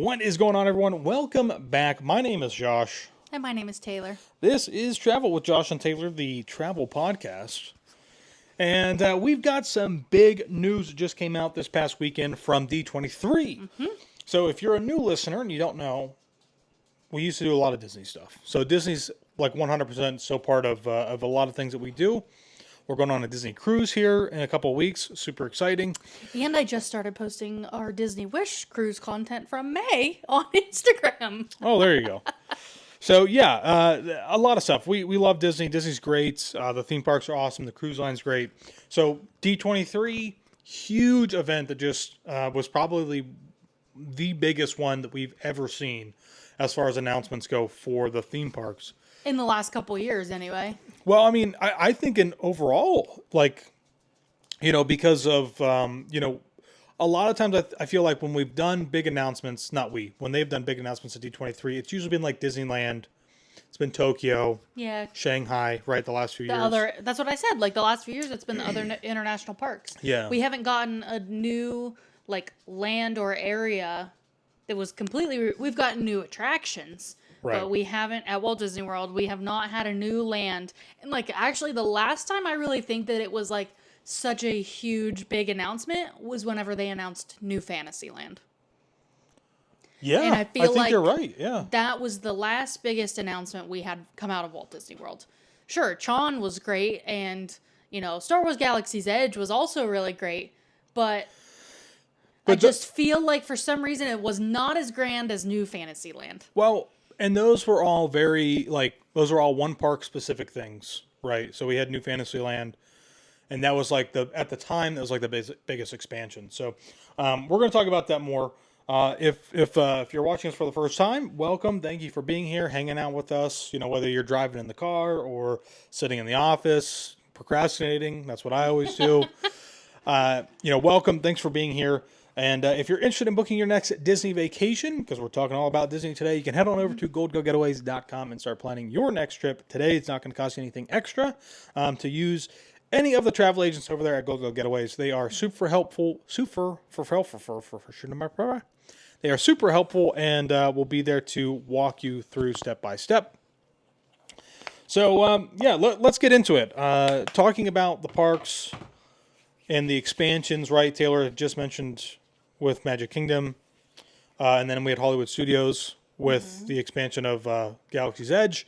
What is going on, everyone? Welcome back. My name is Josh. And my name is Taylor. This is Travel with Josh and Taylor, the travel podcast. And we've got some big news that just came out this past weekend from D23. Mm-hmm. So if you're a new listener and you don't know, we used to do a lot of Disney stuff. So Disney's like 100% so part of a lot of things that we do. We're going on a Disney cruise here in a couple of weeks. Super exciting. And I just started posting our Disney Wish cruise content from May on Instagram. Oh, there you go. So, yeah, a lot of stuff. We love Disney. Disney's great. The theme parks are awesome. The cruise line's great. So, D23, huge event that just was probably the biggest one that we've ever seen as far as announcements go for the theme parks. In the last couple years, anyway. Well, I mean, I think in overall, like, because of, a lot of times I feel like when we've done big announcements, when they've done big announcements at D23, it's usually been like Disneyland. It's been Tokyo. Yeah. Shanghai, right, the last few years. That's what I said. Like, the last few years, it's been the other international parks. Yeah. We haven't gotten a new, land or area that was completely... We've gotten new attractions. Right. But we haven't, at Walt Disney World, we have not had a new land. And, actually, the last time I really think that it was, such a huge, big announcement was whenever they announced New Fantasyland. Yeah, and I think you're right, yeah. That was the last biggest announcement we had come out of Walt Disney World. Sure, Tron was great, and, Star Wars Galaxy's Edge was also really great, but I just feel like for some reason it was not as grand as New Fantasyland. Well... And those were all those were all one park specific things, right? So we had New Fantasyland, and that was at the time, that was the biggest expansion. So we're going to talk about that more. If you're watching us for the first time, welcome. Thank you for being here, hanging out with us. Whether you're driving in the car or sitting in the office, procrastinating. That's what I always do. Welcome. Thanks for being here. And if you're interested in booking your next Disney vacation, because we're talking all about Disney today, you can head on over to goldgellgetaways.com and start planning your next trip today. It's not going to cost you anything extra to use any of the travel agents over there at Goldgell Getaways. They are super helpful. They are super helpful and will be there to walk you through step by step. So, let's get into it. Talking about the parks and the expansions, right? Taylor had just mentioned with Magic Kingdom. And then we had Hollywood Studios with the expansion of Galaxy's Edge.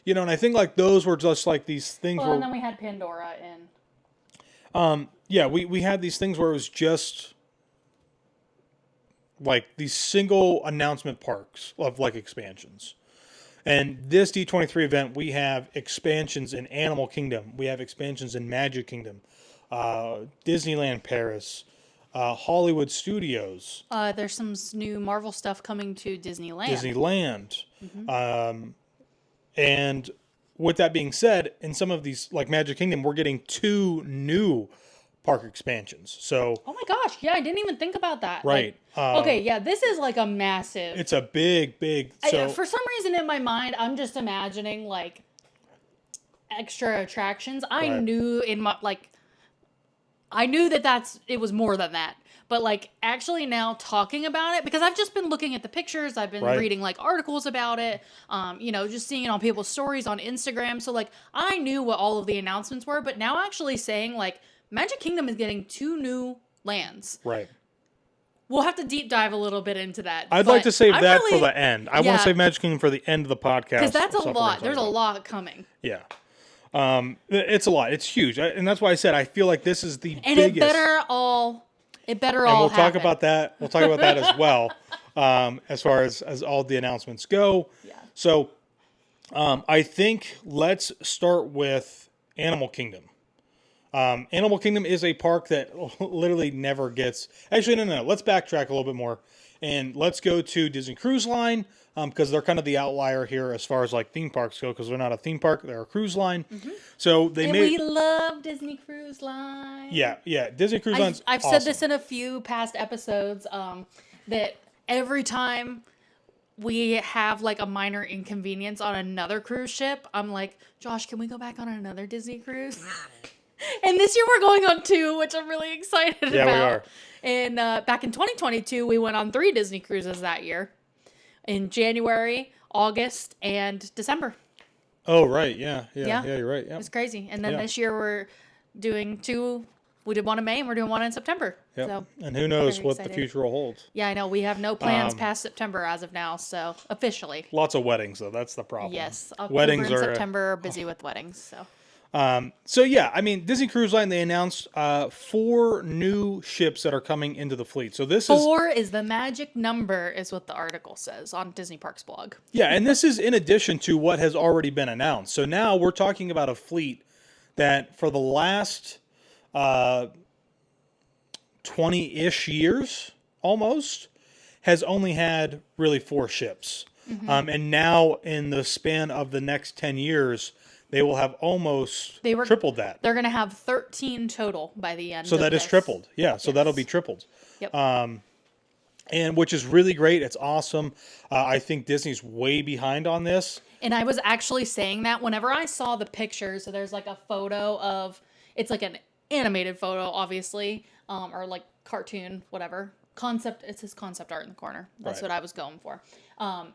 And I think those were just these things. Well, and then we had Pandora in. We had these things where it was just these single announcement parks of expansions. And this D23 event, we have expansions in Animal Kingdom. We have expansions in Magic Kingdom. Disneyland Paris. Hollywood Studios. There's some new Marvel stuff coming to Disneyland. Mm-hmm. And with that being said, in some of these, Magic Kingdom, we're getting 2 new park expansions. So. Oh my gosh! Yeah, I didn't even think about that. Right. This is a massive. It's a big. So for some reason in my mind, I'm just imagining extra attractions. I knew in my I knew that it was more than that. But, actually now talking about it, because I've just been looking at the pictures, I've been reading, articles about it, just seeing it on people's stories on Instagram. So, I knew what all of the announcements were, but now actually saying, Magic Kingdom is getting 2 new lands. Right. We'll have to deep dive a little bit into that. I'd like to save that for the end. I want to save Magic Kingdom for the end of the podcast. Because that's a lot. There's a lot coming. Yeah. It's a lot. It's huge, and that's why I said I feel like this is the and biggest. It better all. And we'll talk about that. We'll talk about that as well, as far as all the announcements go. Yeah. So, I think let's start with Animal Kingdom. Animal Kingdom is a park that literally never gets. Actually, no. Let's backtrack a little bit more, and let's go to Disney Cruise Line. Because they're kind of the outlier here as far as theme parks go, because they're not a theme park, they're a cruise line. Mm-hmm. So we love Disney Cruise Line. Yeah, Disney Cruise Line's I've awesome. said this in a few past episodes, that every time we have a minor inconvenience on another cruise ship, I'm like, Josh, can we go back on another Disney cruise? And this year we're going on 2, which I'm really excited about. Yeah, we are. And back in 2022, we went on 3 Disney cruises that year. in January, August, and December. Oh, right. Yeah, you're right. Yeah. It's crazy. And then this year we're doing 2. We did one in May and we're doing one in September. Yep. So and who knows what the future will hold. Yeah, I know. We have no plans past September as of now, so officially. Lots of weddings, though. That's the problem. Yes. Weddings and September are busy with weddings. So yeah, I mean, Disney Cruise Line, they announced 4 new ships that are coming into the fleet. So this 4 is the magic number, is what the article says on Disney Parks blog. Yeah, and this is in addition to what has already been announced. So now we're talking about a fleet that for the last 20-ish years, almost, has only had really 4 ships. And now in the span of the next 10 years, they will have almost tripled that. They're going to have 13 total by the end. So that is tripled. Yeah, so that'll be tripled. Yep. And which is really great. It's awesome. I think Disney's way behind on this. And I was actually saying that whenever I saw the picture. So there's like a photo of, it's like an animated photo, obviously, or like cartoon, whatever. It says concept art in the corner. That's what I was going for.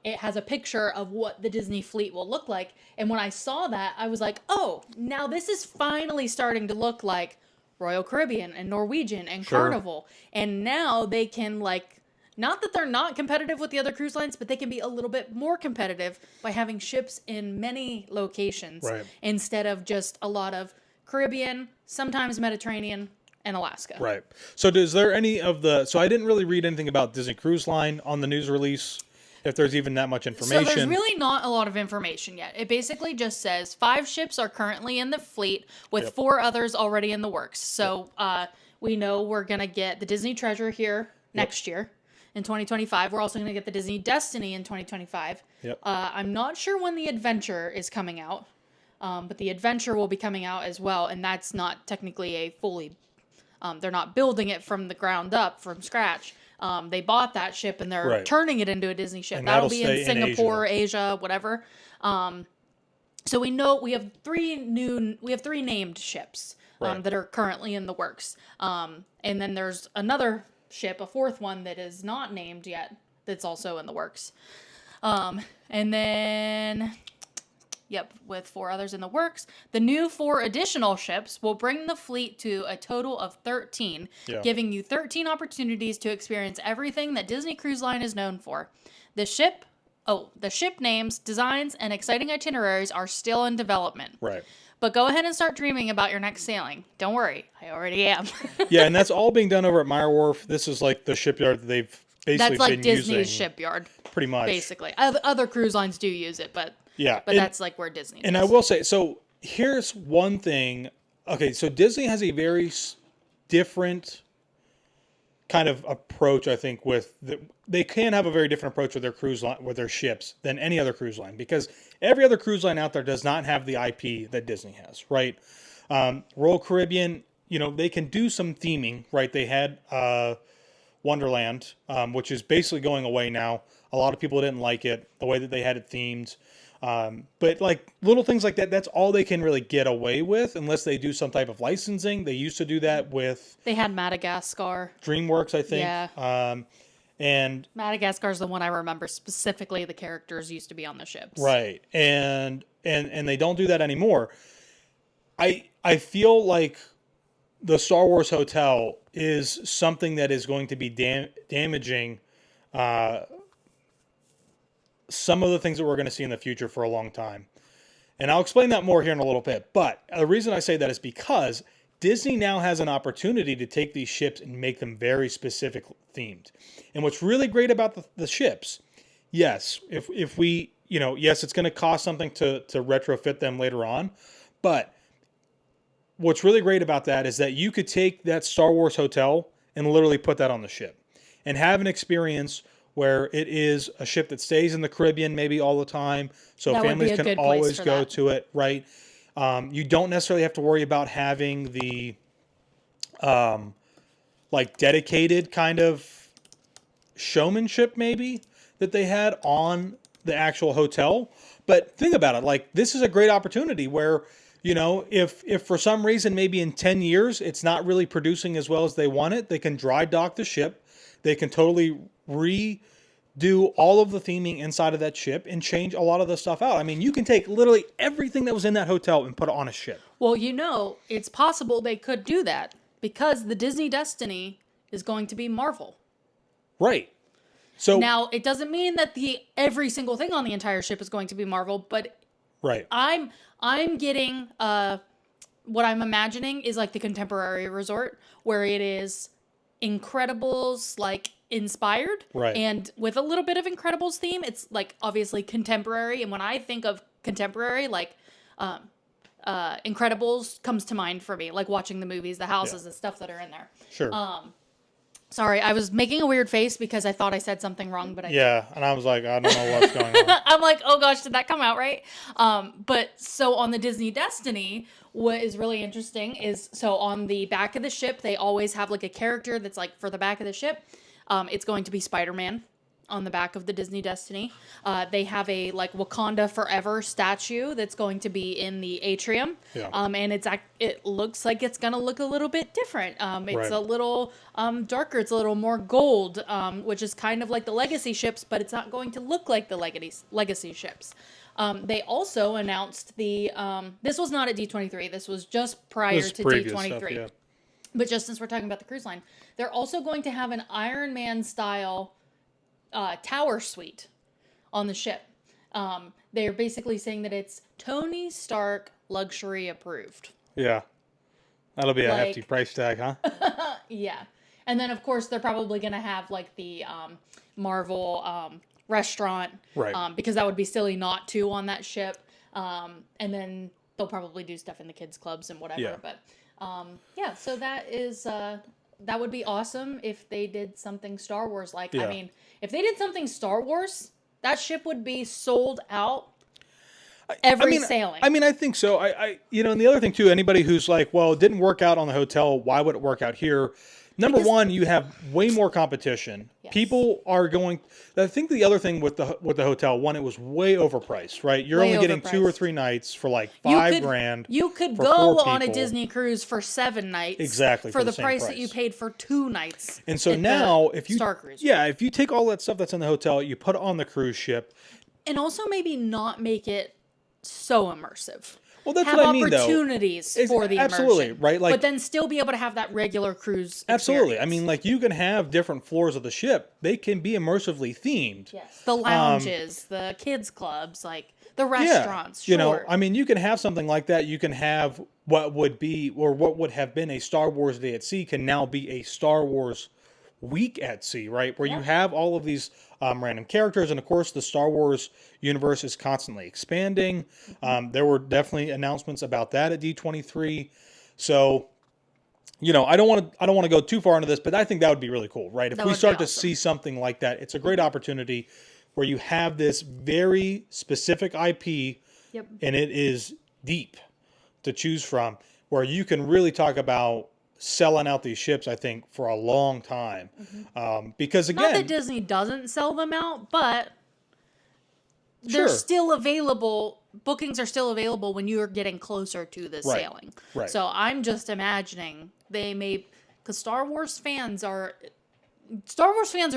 It has a picture of what the Disney fleet will look like. And when I saw that, I was like, oh, now this is finally starting to look like Royal Caribbean and Norwegian and Carnival. And now they can, like, not that they're not competitive with the other cruise lines, but they can be a little bit more competitive by having ships in many locations instead of just a lot of Caribbean, sometimes Mediterranean, and Alaska. Right. So is there any of the... So I didn't really read anything about Disney Cruise Line on the news release, if there's even that much information. So there's really not a lot of information yet. It basically just says 5 ships are currently in the fleet with 4 others already in the works. So we know we're going to get the Disney Treasure here next year in 2025. We're also going to get the Disney Destiny in 2025. I'm not sure when the Adventure is coming out, but the Adventure will be coming out as well, and that's not technically a fully... they're not building it from the ground up, from scratch. They bought that ship and they're turning it into a Disney ship. And that'll be in Singapore, Asia, whatever. So we know we have 3 named ships that are currently in the works. And then there's another ship, a 4th one that is not named yet, that's also in the works. And then... Yep, with 4 others in the works. The new 4 additional ships will bring the fleet to a total of 13, giving you 13 opportunities to experience everything that Disney Cruise Line is known for. The ship names, designs, and exciting itineraries are still in development. Right. But go ahead and start dreaming about your next sailing. Don't worry, I already am. Yeah, and that's all being done over at Meyer Wharf. This is like the shipyard that they've basically That's like been Disney's using, shipyard. Pretty much. Basically. Other cruise lines do use it, but... Yeah. But that's like where Disney is. And I will say, so here's one thing. Okay, so Disney has a very different kind of approach, I think, they can have a very different approach with their cruise line, with their ships than any other cruise line, because every other cruise line out there does not have the IP that Disney has, right? Royal Caribbean, they can do some theming, right? They had Wonderland, which is basically going away now. A lot of people didn't like it, the way that they had it themed. But like little things like that, that's all they can really get away with unless they do some type of licensing. They used to do that with... They had Madagascar. DreamWorks, I think. Yeah. And Madagascar's the one I remember specifically. The characters used to be on the ships. Right. And they don't do that anymore. I feel like the Star Wars Hotel is something that is going to be damaging some of the things that we're going to see in the future for a long time. And I'll explain that more here in a little bit. But the reason I say that is because Disney now has an opportunity to take these ships and make them very specific themed. And what's really great about the ships, yes, if we, yes, it's going to cost something to retrofit them later on. But what's really great about that is that you could take that Star Wars hotel and literally put that on the ship and have an experience where it is a ship that stays in the Caribbean maybe all the time, so families can always go to it, right? You don't necessarily have to worry about having the like dedicated kind of showmanship maybe that they had on the actual hotel. But think about it, like this is a great opportunity where, if for some reason maybe in 10 years it's not really producing as well as they want it, they can dry dock the ship. They can totally redo do all of the theming inside of that ship and change a lot of the stuff out. I mean, you can take literally everything that was in that hotel and put it on a ship. Well, it's possible they could do that because the Disney Destiny is going to be Marvel. Right. So now, it doesn't mean that every single thing on the entire ship is going to be Marvel, but right. I'm getting what I'm imagining is like the contemporary resort where it is Incredibles like inspired, right? And with a little bit of Incredibles theme, it's like obviously contemporary. And when I think of contemporary, like Incredibles comes to mind for me, like watching the movies, the houses and stuff that are in there. Sure. Sorry, I was making a weird face because I thought I said something wrong, but and I was like, I don't know what's going on. I'm like, oh gosh, did that come out right? But so on the Disney Destiny, what is really interesting is, so on the back of the ship, they always have like a character that's like for the back of the ship. It's going to be Spider-Man on the back of the Disney Destiny. They have a like Wakanda Forever statue that's going to be in the atrium. Yeah. And it looks like it's going to look a little bit different. It's a little darker. It's a little more gold, which is kind of like the Legacy ships, but it's not going to look like the Legacy ships. They also announced this was not at D23. This was just prior to D23. Stuff, yeah. But just since we're talking about the cruise line, they're also going to have an Iron Man style tower suite on the ship. They're basically saying that it's Tony Stark luxury approved. Yeah. That'll be a hefty price tag, huh? Yeah. And then, of course, they're probably going to have like the Marvel restaurant. Right. Because that would be silly not to on that ship. And then they'll probably do stuff in the kids' clubs and whatever. Yeah. But so that is... that would be awesome if they did something Star Wars like. Yeah. I mean, if they did something Star Wars, that ship would be sold out every sailing. I mean, I think so. And the other thing too, anybody who's like, well, it didn't work out on the hotel, why would it work out here? Number one, you have way more competition. Yes. People are going. I think the other thing with the hotel, one, it was way overpriced, right? You're only getting 2 or 3 nights for like $5,000. You could go on a Disney cruise for 7 nights, exactly, for the price that you paid for 2 nights. And so now, if you Star Cruise, if you take all that stuff that's in the hotel, you put it on the cruise ship, and also maybe not make it so immersive. Well, that's have what I mean, opportunities for the absolutely, immersion, right? Like, but then still be able to have that regular cruise absolutely. experience. I mean, like, you can have different floors of the ship. They can be immersively themed. Yes. The lounges, the kids clubs, like the restaurants. Yeah. Sure. I mean, you can have something like that. You can have what would have been a Star Wars Day at Sea can now be a Star Wars Week at Sea, right? Where you have all of these random characters, and of course the Star Wars universe is constantly expanding. There were definitely announcements about that at D23. So, I don't want to go too far into this, but I think that would be really cool, right? If we start to see something like that, it's a great opportunity where you have this very specific IP, and it is deep to choose from, where you can really talk about selling out these ships, I think, for a long time. Because again, not that Disney doesn't sell them out, but they're still available. Bookings are still available when you're getting closer to the sailing. Right. So I'm just imagining because Star Wars fans are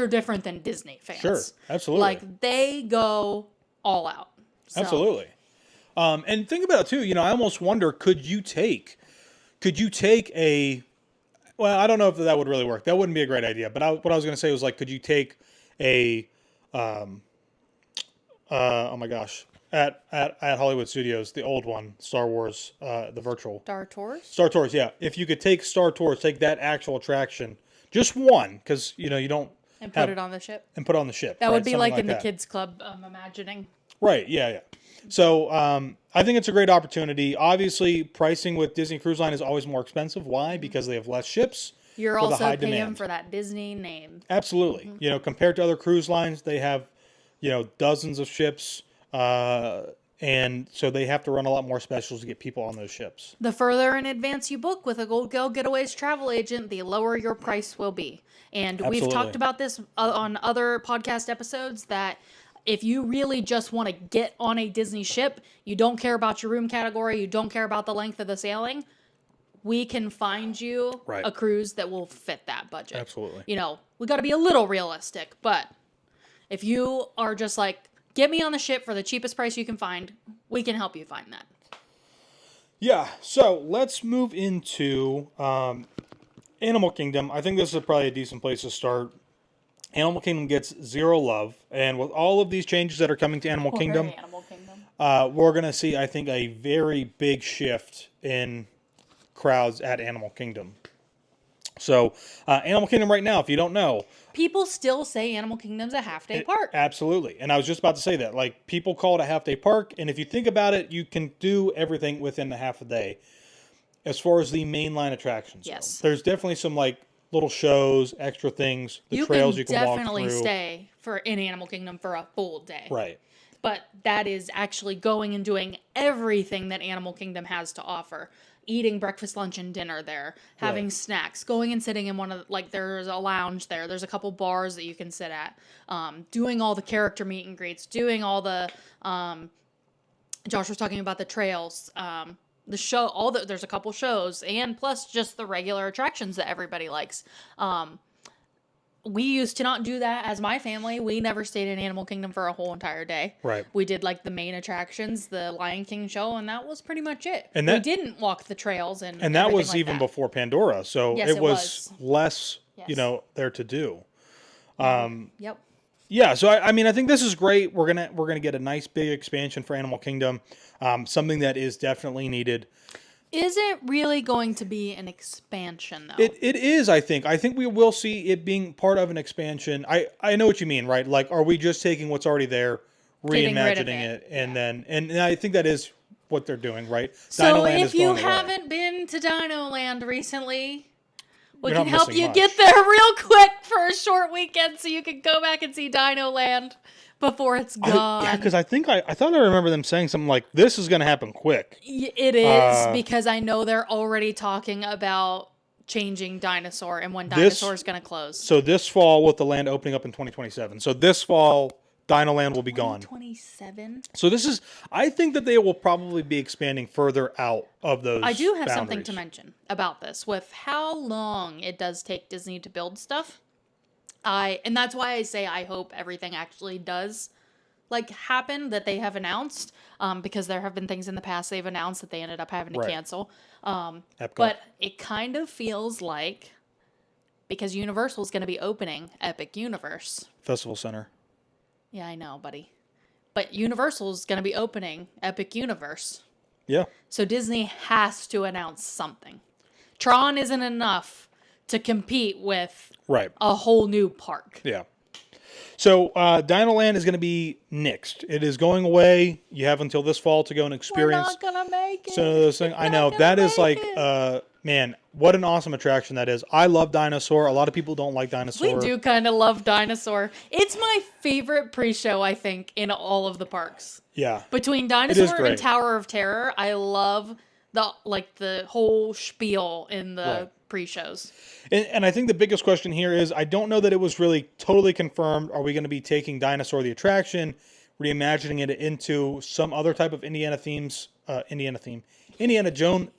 different than Disney fans. Sure, absolutely. Like, they go all out. So. Absolutely. And think about it too. I almost wonder, could you take a... Well, I don't know if that would really work. That wouldn't be a great idea. But what I was going to say was, like, could you take a, oh my gosh, at Hollywood Studios, the old one, Star Wars, the virtual. Star Tours? Star Tours, yeah. If you could take Star Tours, take that actual attraction, just one, because, you don't... And put it on the ship? And put it on the ship. That would be like in the kids' club, I'm imagining. Right, yeah. So I think it's a great opportunity. Obviously, pricing with Disney Cruise Line is always more expensive. Why? Because they have less ships. You're also paying demand for that Disney name. Absolutely. Compared to other cruise lines, they have, dozens of ships. And so they have to run a lot more specials to get people on those ships. The further in advance you book with a Goldgell Getaways travel agent, the lower your price will be. And we've talked about this on other podcast episodes, that if you really just want to get on a Disney ship, you don't care about your room category, you don't care about the length of the sailing, we can find you a cruise that will fit that budget. Absolutely. We got to be a little realistic, but If you are just like, get me on the ship for the cheapest price you can find, we can help you find that. Yeah, so let's move into Animal Kingdom. I think this is probably a decent place to start. Animal Kingdom gets zero love, and with all of these changes that are coming to Animal Kingdom, we're going to see, I think, a very big shift in crowds at Animal Kingdom. So, Animal Kingdom right now, if you don't know, people still say Animal Kingdom's a half-day park. Absolutely. And I was just about to say that. Like, people call it a half-day park, and if you think about it, you can do everything within the half a day. As far as the mainline attractions yes. go. There's definitely some, like, little shows, extra things, trails you can walk through. You can definitely stay in Animal Kingdom for a full day. Right. But that is actually going and doing everything that Animal Kingdom has to offer. Eating breakfast, lunch, and dinner there. Having snacks. Going and sitting in one of there's a lounge there. There's a couple bars that you can sit at. Doing all the character meet and greets. Doing all the, Josh was talking about the trails. The show, there's a couple shows. And plus just the regular attractions that everybody likes. We used to not do that as my family. We never stayed in Animal Kingdom for a whole entire day. Right. We did like the main attractions, the Lion King show, and that was pretty much it. And we didn't walk the trails and that was even before Pandora, so yes, it was less, there to do. Yep. Yeah, so I mean, I think this is great. We're gonna get a nice big expansion for Animal Kingdom, something that is definitely needed. Is it really going to be an expansion, though? It is, I think. I think we will see it being part of an expansion. I know what you mean, right? Like, are we just taking what's already there, reimagining it, and then... And I think that is what they're doing, right? So if you haven't been to Dino Land recently, we can help you get there real quick for a short weekend so you can go back and see Dino Land before it's gone. Yeah, because I thought I remember them saying something like, this is going to happen quick. It is, because I know they're already talking about changing Dinosaur and when Dinosaur is going to close. So this fall, with the land opening up in 2027. So this fall, Dino Land will be gone. 2027? So I think that they will probably be expanding further out of those I do have boundaries. something to mention about this, with how long it does take Disney to build stuff. And that's why I say I hope everything actually does happen that they have announced, because there have been things in the past they've announced that they ended up having to cancel. Epcot. But it kind of feels like, because Universal is going to be opening Epic Universe. Festival Center. Yeah, I know, buddy. But Universal is going to be opening Epic Universe. Yeah. So Disney has to announce something. Tron isn't enough to compete with a whole new park. Yeah. So Dino Land is going to be nixed. It is going away. You have until this fall to go and experience. We're not going to make it. So this thing, I know that is man, what an awesome attraction that is. I love Dinosaur. A lot of people don't like Dinosaur. We do kind of love Dinosaur. It's my favorite pre-show, I think, in all of the parks. Yeah. Between Dinosaur and Tower of Terror, I love the whole spiel in the pre-shows. And I think the biggest question here is, I don't know that it was really totally confirmed. Are we going to be taking Dinosaur the attraction, reimagining it into some other type of Indiana Jones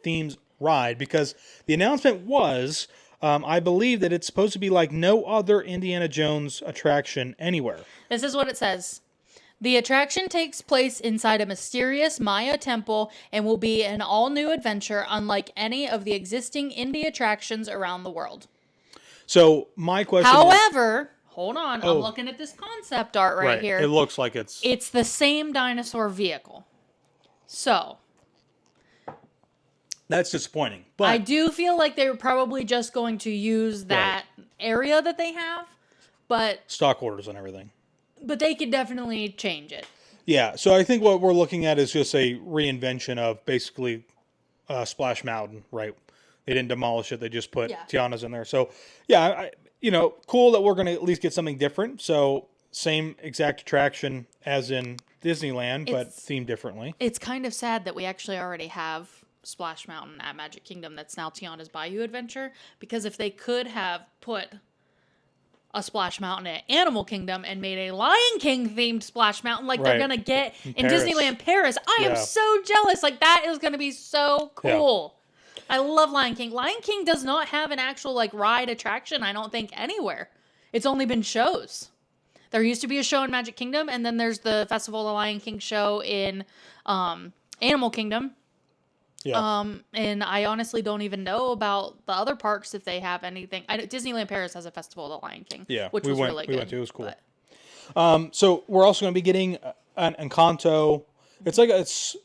themes ride? Because the announcement was, I believe that it's supposed to be like no other Indiana Jones attraction anywhere. This is what it says. The attraction takes place inside a mysterious Maya temple and will be an all-new adventure unlike any of the existing Indy attractions around the world. So, my question However, hold on, I'm looking at this concept art right here. It looks like it's the same dinosaur vehicle. So, that's disappointing. But I do feel like they were probably just going to use that area that they have, but stock orders and everything. But they could definitely change it. Yeah, so I think what we're looking at is just a reinvention of basically Splash Mountain, right? They didn't demolish it; they just put Tiana's in there. So, yeah, cool that we're going to at least get something different. So, same exact attraction as in Disneyland, but themed differently. It's kind of sad that we actually already have Splash Mountain at Magic Kingdom that's now Tiana's Bayou Adventure, because if they could have put a Splash Mountain at Animal Kingdom and made a Lion King themed Splash Mountain they're going to get in Disneyland Paris, I am so jealous. That is going to be so cool. Yeah. I love Lion King. Lion King does not have an actual ride attraction, I don't think, anywhere. It's only been shows. There used to be a show in Magic Kingdom, and then there's the Festival of the Lion King show in Animal Kingdom. Yeah. And I honestly don't even know about the other parks if they have anything. Disneyland Paris has a Festival of the Lion King. Yeah. Which was really good. We went to. It was cool. So we're also going to be getting an Encanto. It's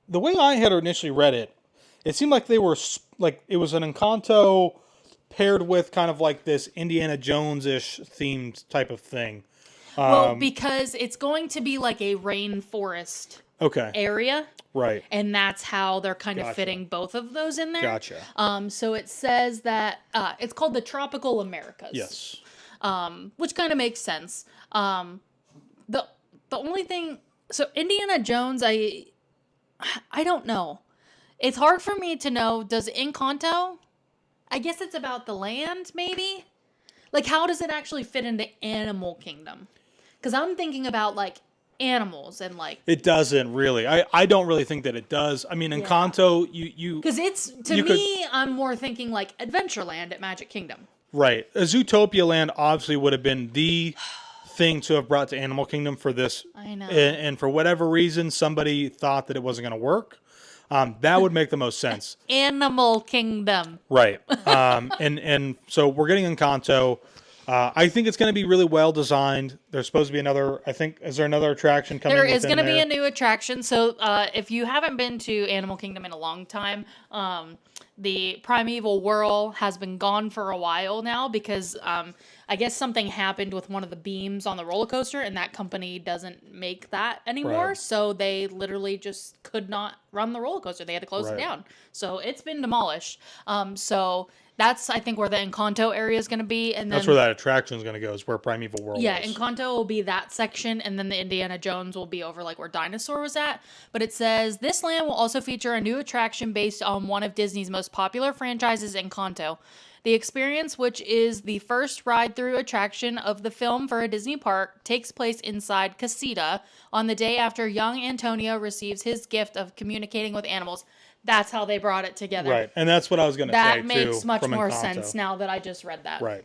the way I had initially read it. It seemed like they were like it was an Encanto paired with kind of like this Indiana Jones-ish themed type of thing. Well, because it's going to be like a rainforest area. Right. And that's how they're kind of fitting both of those in there. Gotcha. So it says that it's called the Tropical Americas. Yes. Which kind of makes sense. The only thing, so Indiana Jones, I don't know. It's hard for me to know. Does Encanto? I guess it's about the land, maybe. Like, how does it actually fit into Animal Kingdom? Because I'm thinking about like animals and like it doesn't really. I don't really think that it does. I mean, Encanto, you because it's to me, I'm more thinking like Adventureland at Magic Kingdom. Right, a Zootopia Land obviously would have been the thing to have brought to Animal Kingdom for this. I know, and for whatever reason, somebody thought that it wasn't going to work. That would make the most sense. Animal Kingdom, right? And so we're getting Encanto. I think it's going to be really well designed. There's supposed to be another. I think is there another attraction coming? There is going to be a new attraction. So if you haven't been to Animal Kingdom in a long time, the Primeval Whirl has been gone for a while now because I guess something happened with one of the beams on the roller coaster, and that company doesn't make that anymore. Right. So they literally just could not run the roller coaster. They had to close it down. So it's been demolished. So that's, I think, where the Encanto area is going to be. And then, that's where that attraction is going to go, is where Primeval World yeah, was. Encanto will be that section, and then the Indiana Jones will be over like where Dinosaur was at. But it says, this land will also feature a new attraction based on one of Disney's most popular franchises, Encanto. The experience, which is the first ride-through attraction of the film for a Disney park, takes place inside Casita on the day after young Antonio receives his gift of communicating with animals. That's how they brought it together. Right, and that's what I was going to say, too. That makes much more Encanto. sense now that I just read that. Right.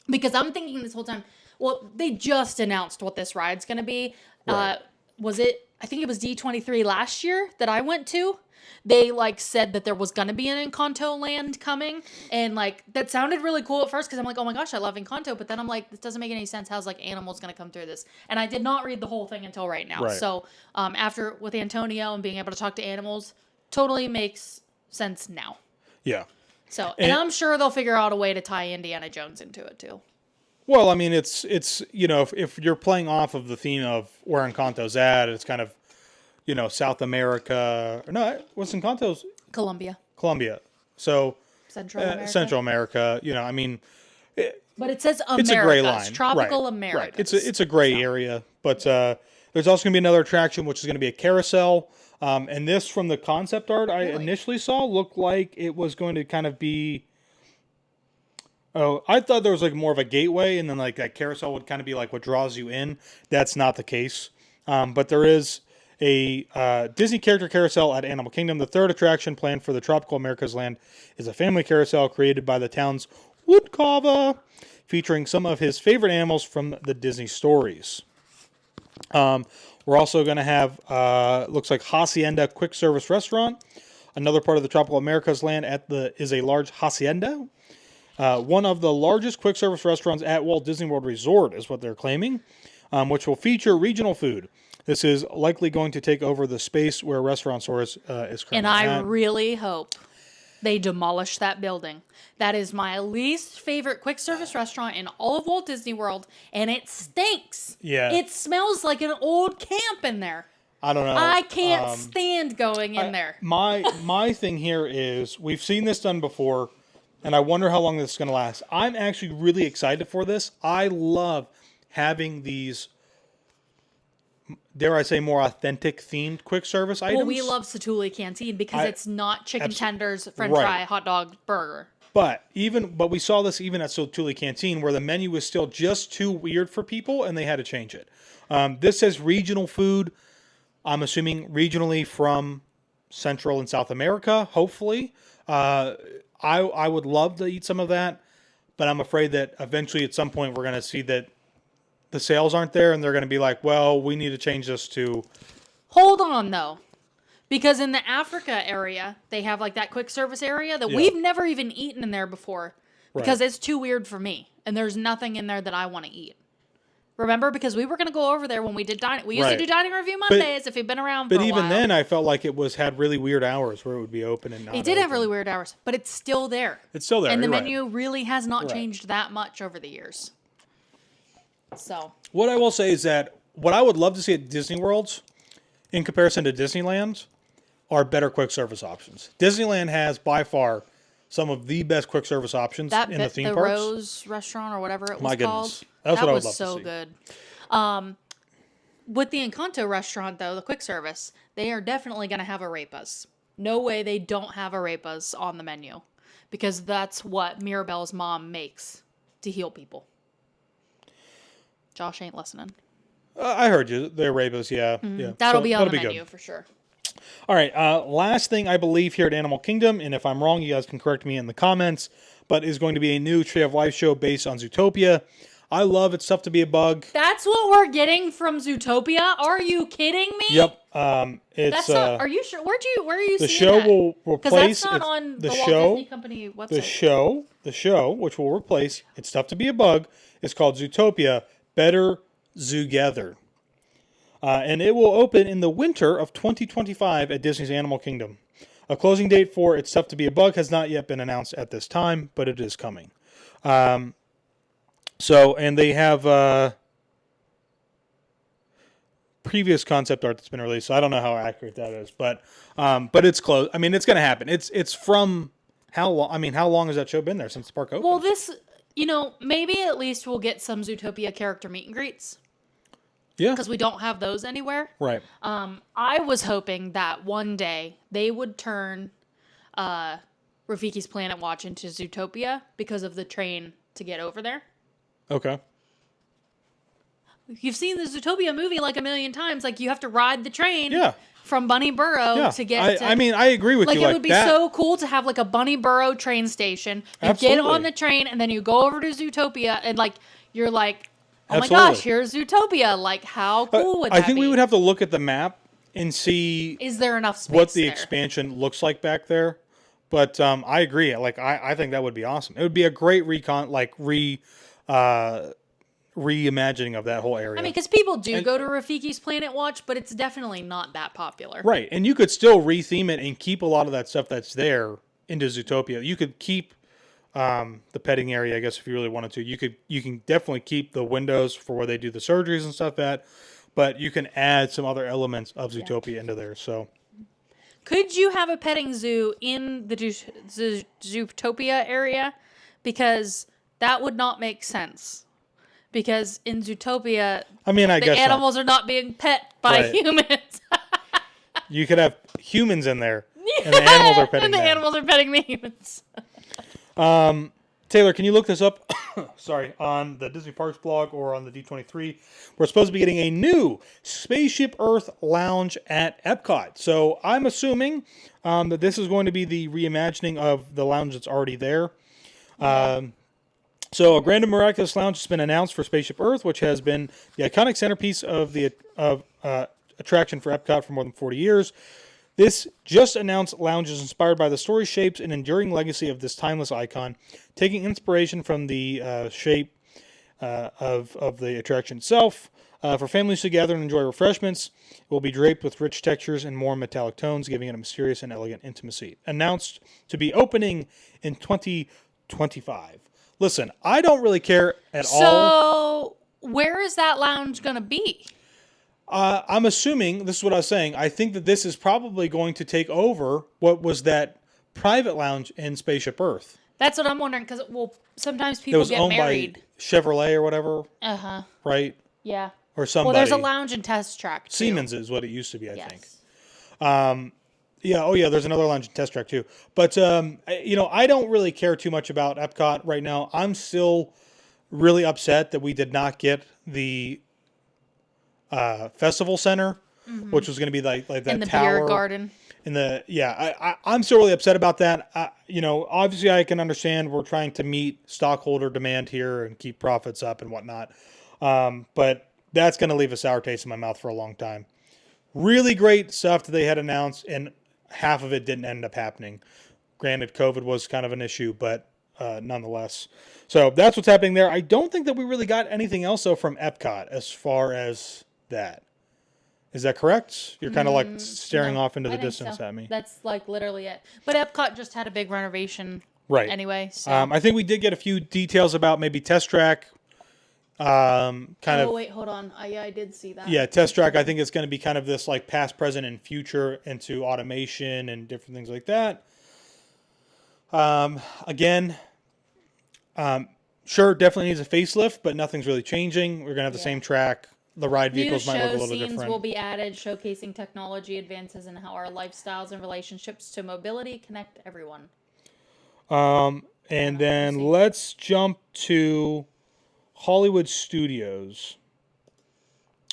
Because I'm thinking this whole time, well, they just announced what this ride's going to be. Right. Was it, I think it was D23 last year that I went to. They, like, said that there was going to be an Encanto land coming. And, like, that sounded really cool at first because I'm like, oh, my gosh, I love Encanto. But then I'm like, this doesn't make any sense. How's, like, animals going to come through this? And I did not read the whole thing until right now. Right. So, after, with Antonio and being able to talk to animals, totally makes sense now. Yeah. So, and I'm sure they'll figure out a way to tie Indiana Jones into it, too. Well, I mean, it's you know, if you're playing off of the theme of where Encanto's at, it's kind of, you know, South America. No, what's Encanto's? Colombia. So Central America. Central America. You know, I mean, but it says America. It's a gray line. Tropical right. America. Right. It's a gray area. But there's also going to be another attraction, which is going to be a carousel. And this, from the concept art I initially saw, looked like it was going to kind of be. Oh, I thought there was like more of a gateway, and then like that carousel would kind of be like what draws you in. That's not the case. But there is a Disney character carousel at Animal Kingdom. The third attraction planned for the Tropical Americas land is a family carousel created by the town's Woodcava, featuring some of his favorite animals from the Disney stories. We're also going to have, looks like Hacienda Quick Service Restaurant. Another part of the Tropical Americas land is a large hacienda. One of the largest quick service restaurants at Walt Disney World Resort is what they're claiming, which will feature regional food. This is likely going to take over the space where Restaurantsaurus is currently And I at. really hope they demolish that building. That is my least favorite quick service restaurant in all of Walt Disney World, and it stinks. Yeah. It smells like an old camp in there. I don't know. I can't stand going in there. My thing here is, we've seen this done before, and I wonder how long this is going to last. I'm actually really excited for this. I love having these, dare I say, more authentic themed quick service items. Well, we love Satuli Canteen because it's not chicken tenders, french Right. fry, hot dog, burger. But we saw this even at Satuli Canteen, where the menu was still just too weird for people, and they had to change it. This says regional food. I'm assuming regionally from Central and South America, hopefully. I would love to eat some of that, but I'm afraid that eventually at some point we're going to see that the sales aren't there, and they're going to be like, well, we need to change this to. Hold on, though. Because in the Africa area, they have like that quick service area that we've never even eaten in there before. Because it's too weird for me. And there's nothing in there that I want to eat. Remember? Because we were going to go over there when we did dining. We used to do Dining Review Mondays if you've been around for a while. But even then, I felt like it had really weird hours where it would be open and not It did have really weird hours. But it's still there. It's still there. And the menu really has not changed that much over the years. So. What I will say is that what I would love to see at Disney Worlds, in comparison to Disneyland, are better quick service options. Disneyland has by far some of the best quick service options in the theme parks. The Rose restaurant or whatever it was My called. goodness. That's what I would love to see. That was so good. With the Encanto restaurant, though, the quick service, they are definitely going to have arepas. No way they don't have arepas on the menu. Because that's what Mirabelle's mom makes to heal people. Josh ain't listening. I heard you. The arepas, yeah. Yeah. That'll be on the menu for sure. All right, last thing I believe here at Animal Kingdom, and if I'm wrong, you guys can correct me in the comments, but is going to be a new Tree of Life show based on Zootopia. I love It's Tough to Be a Bug. That's what we're getting from Zootopia? Are you kidding me? Yep. It's. That's not, are you sure? Where are you the seeing show that? will replace. That's not on the Walt Disney Company website. The show, which will replace It's Tough to Be a Bug, is called Zootopia Better Zoogether. And it will open in the winter of 2025 at Disney's Animal Kingdom. A closing date for It's Tough to Be a Bug has not yet been announced at this time, but it is coming. And they have previous concept art that's been released, so I don't know how accurate that is, but it's close. I mean, it's going to happen. It's from how long? I mean, how long has that show been there since the park opened? Well, maybe at least we'll get some Zootopia character meet and greets. Yeah. Because we don't have those anywhere. Right. I was hoping that one day they would turn Rafiki's Planet Watch into Zootopia because of the train to get over there. Okay. You've seen the Zootopia movie like a million times. Like, you have to ride the train from Bunny Burrow to get to... I mean, I agree with you. Like, it would be so cool to have, like, a Bunny Burrow train station. You get on the train, and then you go over to Zootopia, and, like, you're like... Oh my gosh, here's Zootopia. Like, how cool would that be? I think we would have to look at the map and see... Is there enough space what the expansion looks like back there. But I agree. Like, I think that would be awesome. It would be a great reimagining of that whole area. I mean, because people do go to Rafiki's Planet Watch, but it's definitely not that popular. Right. And you could still retheme it and keep a lot of that stuff that's there into Zootopia. You could keep... the petting area, I guess, if you really wanted to. You can definitely keep the windows for where they do the surgeries and stuff at, but you can add some other elements of Zootopia into there. So, could you have a petting zoo in the Zootopia area? Because that would not make sense. Because in Zootopia, the animals are not being pet by humans. You could have humans in there, and the animals are petting them. And the animals are petting the humans. Taylor, can you look this up? Sorry, on the Disney Parks blog or on the D23. We're supposed to be getting a new Spaceship Earth lounge at Epcot. So I'm assuming that this is going to be the reimagining of the lounge that's already there. So a Grand and Miraculous Lounge has been announced for Spaceship Earth, which has been the iconic centerpiece of the attraction for Epcot for more than 40 years. This just announced lounge is inspired by the story, shapes, and enduring legacy of this timeless icon, taking inspiration from the shape of the attraction itself. For families to gather and enjoy refreshments, it will be draped with rich textures and more metallic tones, giving it a mysterious and elegant intimacy. Announced to be opening in 2025. Listen, I don't really care at all. So, where is that lounge going to be? I'm assuming, this is what I was saying, I think that this is probably going to take over what was that private lounge in Spaceship Earth. That's what I'm wondering, because, sometimes people get married. By Chevrolet or whatever. Uh-huh. Right? Yeah. Or somebody. Well, there's a lounge and test track, too. Siemens is what it used to be, I think. There's another lounge and test track, too. But, I don't really care too much about Epcot right now. I'm still really upset that we did not get the... Festival Center, which was going to be like that in the tower. beer garden. I'm still really upset about that. Obviously I can understand we're trying to meet stockholder demand here and keep profits up and whatnot. But that's going to leave a sour taste in my mouth for a long time. Really great stuff that they had announced, and half of it didn't end up happening. Granted, COVID was kind of an issue, but nonetheless. So that's what's happening there. I don't think that we really got anything else, though, from Epcot as far as that. Is that correct? You're kind of like staring off into the distance at me. That's like literally it. But Epcot just had a big renovation anyway. So. I think we did get a few details about maybe Test Track. Wait, hold on. I did see that. Yeah, Test Track, I think it's going to be kind of this like past, present, and future into automation and different things like that. Sure, definitely needs a facelift, but nothing's really changing. We're going to have the same track. The ride vehicles might look a little different. New show scenes will be added, showcasing technology advances and how our lifestyles and relationships to mobility connect everyone. And then let's jump to Hollywood Studios.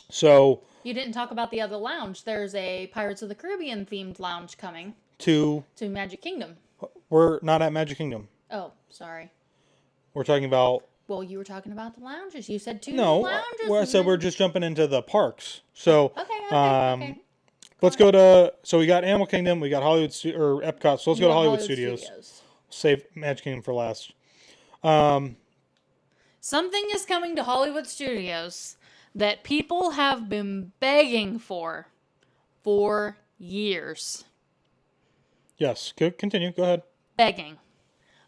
So you didn't talk about the other lounge. There's a Pirates of the Caribbean themed lounge coming to Magic Kingdom. We're not at Magic Kingdom. Oh, sorry. We're talking about. Well, you were talking about the lounges. You said two lounges. No, I said we're just jumping into the parks. So, okay. Let's go to. So we got Animal Kingdom, we got Hollywood or Epcot. So let's go to Hollywood Studios. Save Magic Kingdom for last. Something is coming to Hollywood Studios that people have been begging for years. Yes, continue. Go ahead. Begging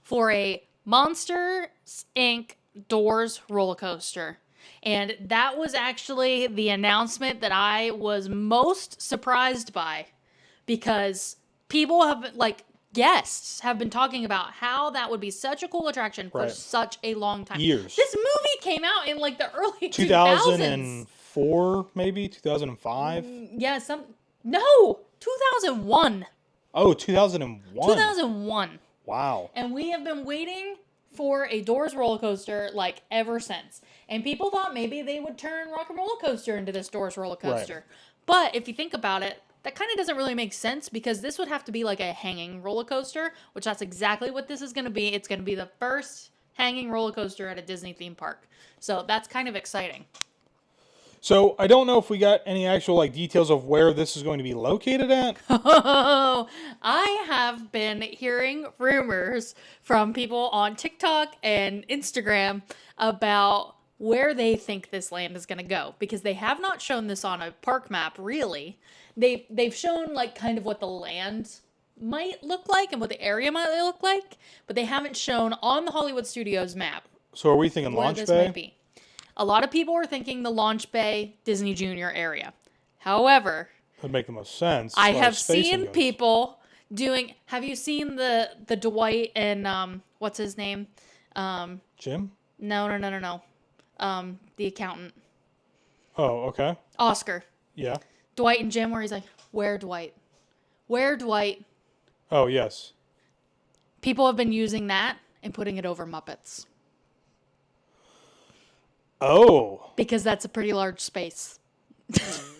for a Monsters Inc. Doors roller coaster. And that was actually the announcement that I was most surprised by, because people have, like, guests have been talking about how that would be such a cool attraction for such a long time. Years. This movie came out in like the early 2000s. 2004, maybe 2005. Yeah, 2001. Oh, 2001. 2001. Wow. And we have been waiting for a Doors roller coaster like ever since. And people thought maybe they would turn Rock and Roller Coaster into this Doors roller coaster. Right. But if you think about it, that kind of doesn't really make sense, because this would have to be like a hanging roller coaster, which that's exactly what this is going to be. It's going to be the first hanging roller coaster at a Disney theme park. So that's kind of exciting. So I don't know if we got any actual like details of where this is going to be located at. Oh, I have been hearing rumors from people on TikTok and Instagram about where they think this land is going to go, because they have not shown this on a park map, really. They've shown like kind of what the land might look like and what the area might look like, but they haven't shown on the Hollywood Studios map. So are we thinking Launch Bay? Might be. A lot of people are thinking the Launch Bay, Disney Junior area. However, would make the most sense. I have seen people doing. Have you seen the Dwight and what's his name? Jim? No. The accountant. Oh, okay. Oscar. Yeah. Dwight and Jim, where he's like, "Where Dwight? Where Dwight?" Oh, yes. People have been using that and putting it over Muppets. Oh. Because that's a pretty large space.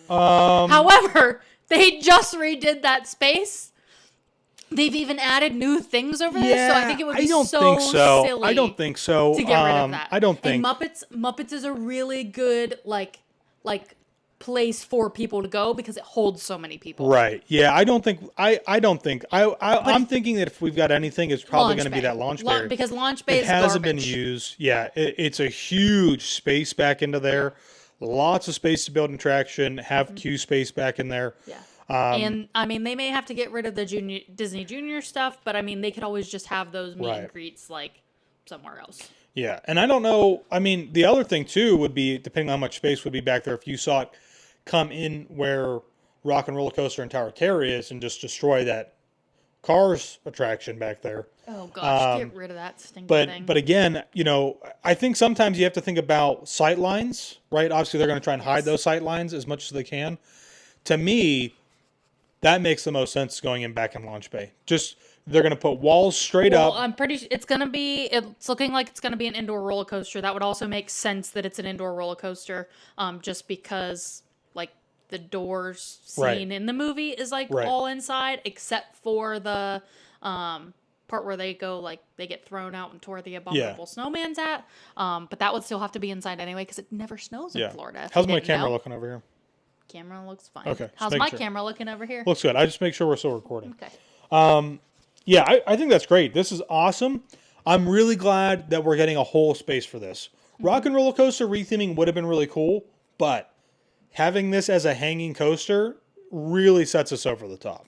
However, they just redid that space. They've even added new things over there, so I think it would be silly. I don't think so. To get rid of that. I don't think. And Muppets is a really good like place for people to go because it holds so many people. Right. Yeah. I don't think. I'm thinking that if we've got anything, it's probably going to be that Launch Bay. Because Launch Bay hasn't been used. Yeah. It's a huge space back into there. Lots of space to build an attraction. Have queue space back in there. Yeah. And I mean, they may have to get rid of the Disney Junior stuff, but I mean, they could always just have those meet and greets like somewhere else. Yeah. And I don't know. I mean, the other thing too would be, depending on how much space would be back there, if you saw it come in where Rock and Roller Coaster and Tower of Terror is and just destroy that Cars attraction back there. Oh gosh, get rid of that stinking thing. But again, I think sometimes you have to think about sight lines, right? Obviously, they're going to try and hide those sight lines as much as they can. To me, that makes the most sense going in back in Launch Bay. Just they're going to put walls straight up. I'm pretty sure it's looking like it's going to be an indoor roller coaster. That would also make sense that it's an indoor roller coaster, just because like the doors scene in the movie is like all inside except for the part where they go, like, they get thrown out into where the abominable snowman's at. But that would still have to be inside anyway because it never snows in Florida. How's my camera looking over here? Camera looks fine. Okay. How's my camera looking over here? Looks good. I just make sure we're still recording. Okay. Yeah, I think that's great. This is awesome. I'm really glad that we're getting a whole space for this. Rock and Roller Coaster retheming would have been really cool, but having this as a hanging coaster really sets us over the top,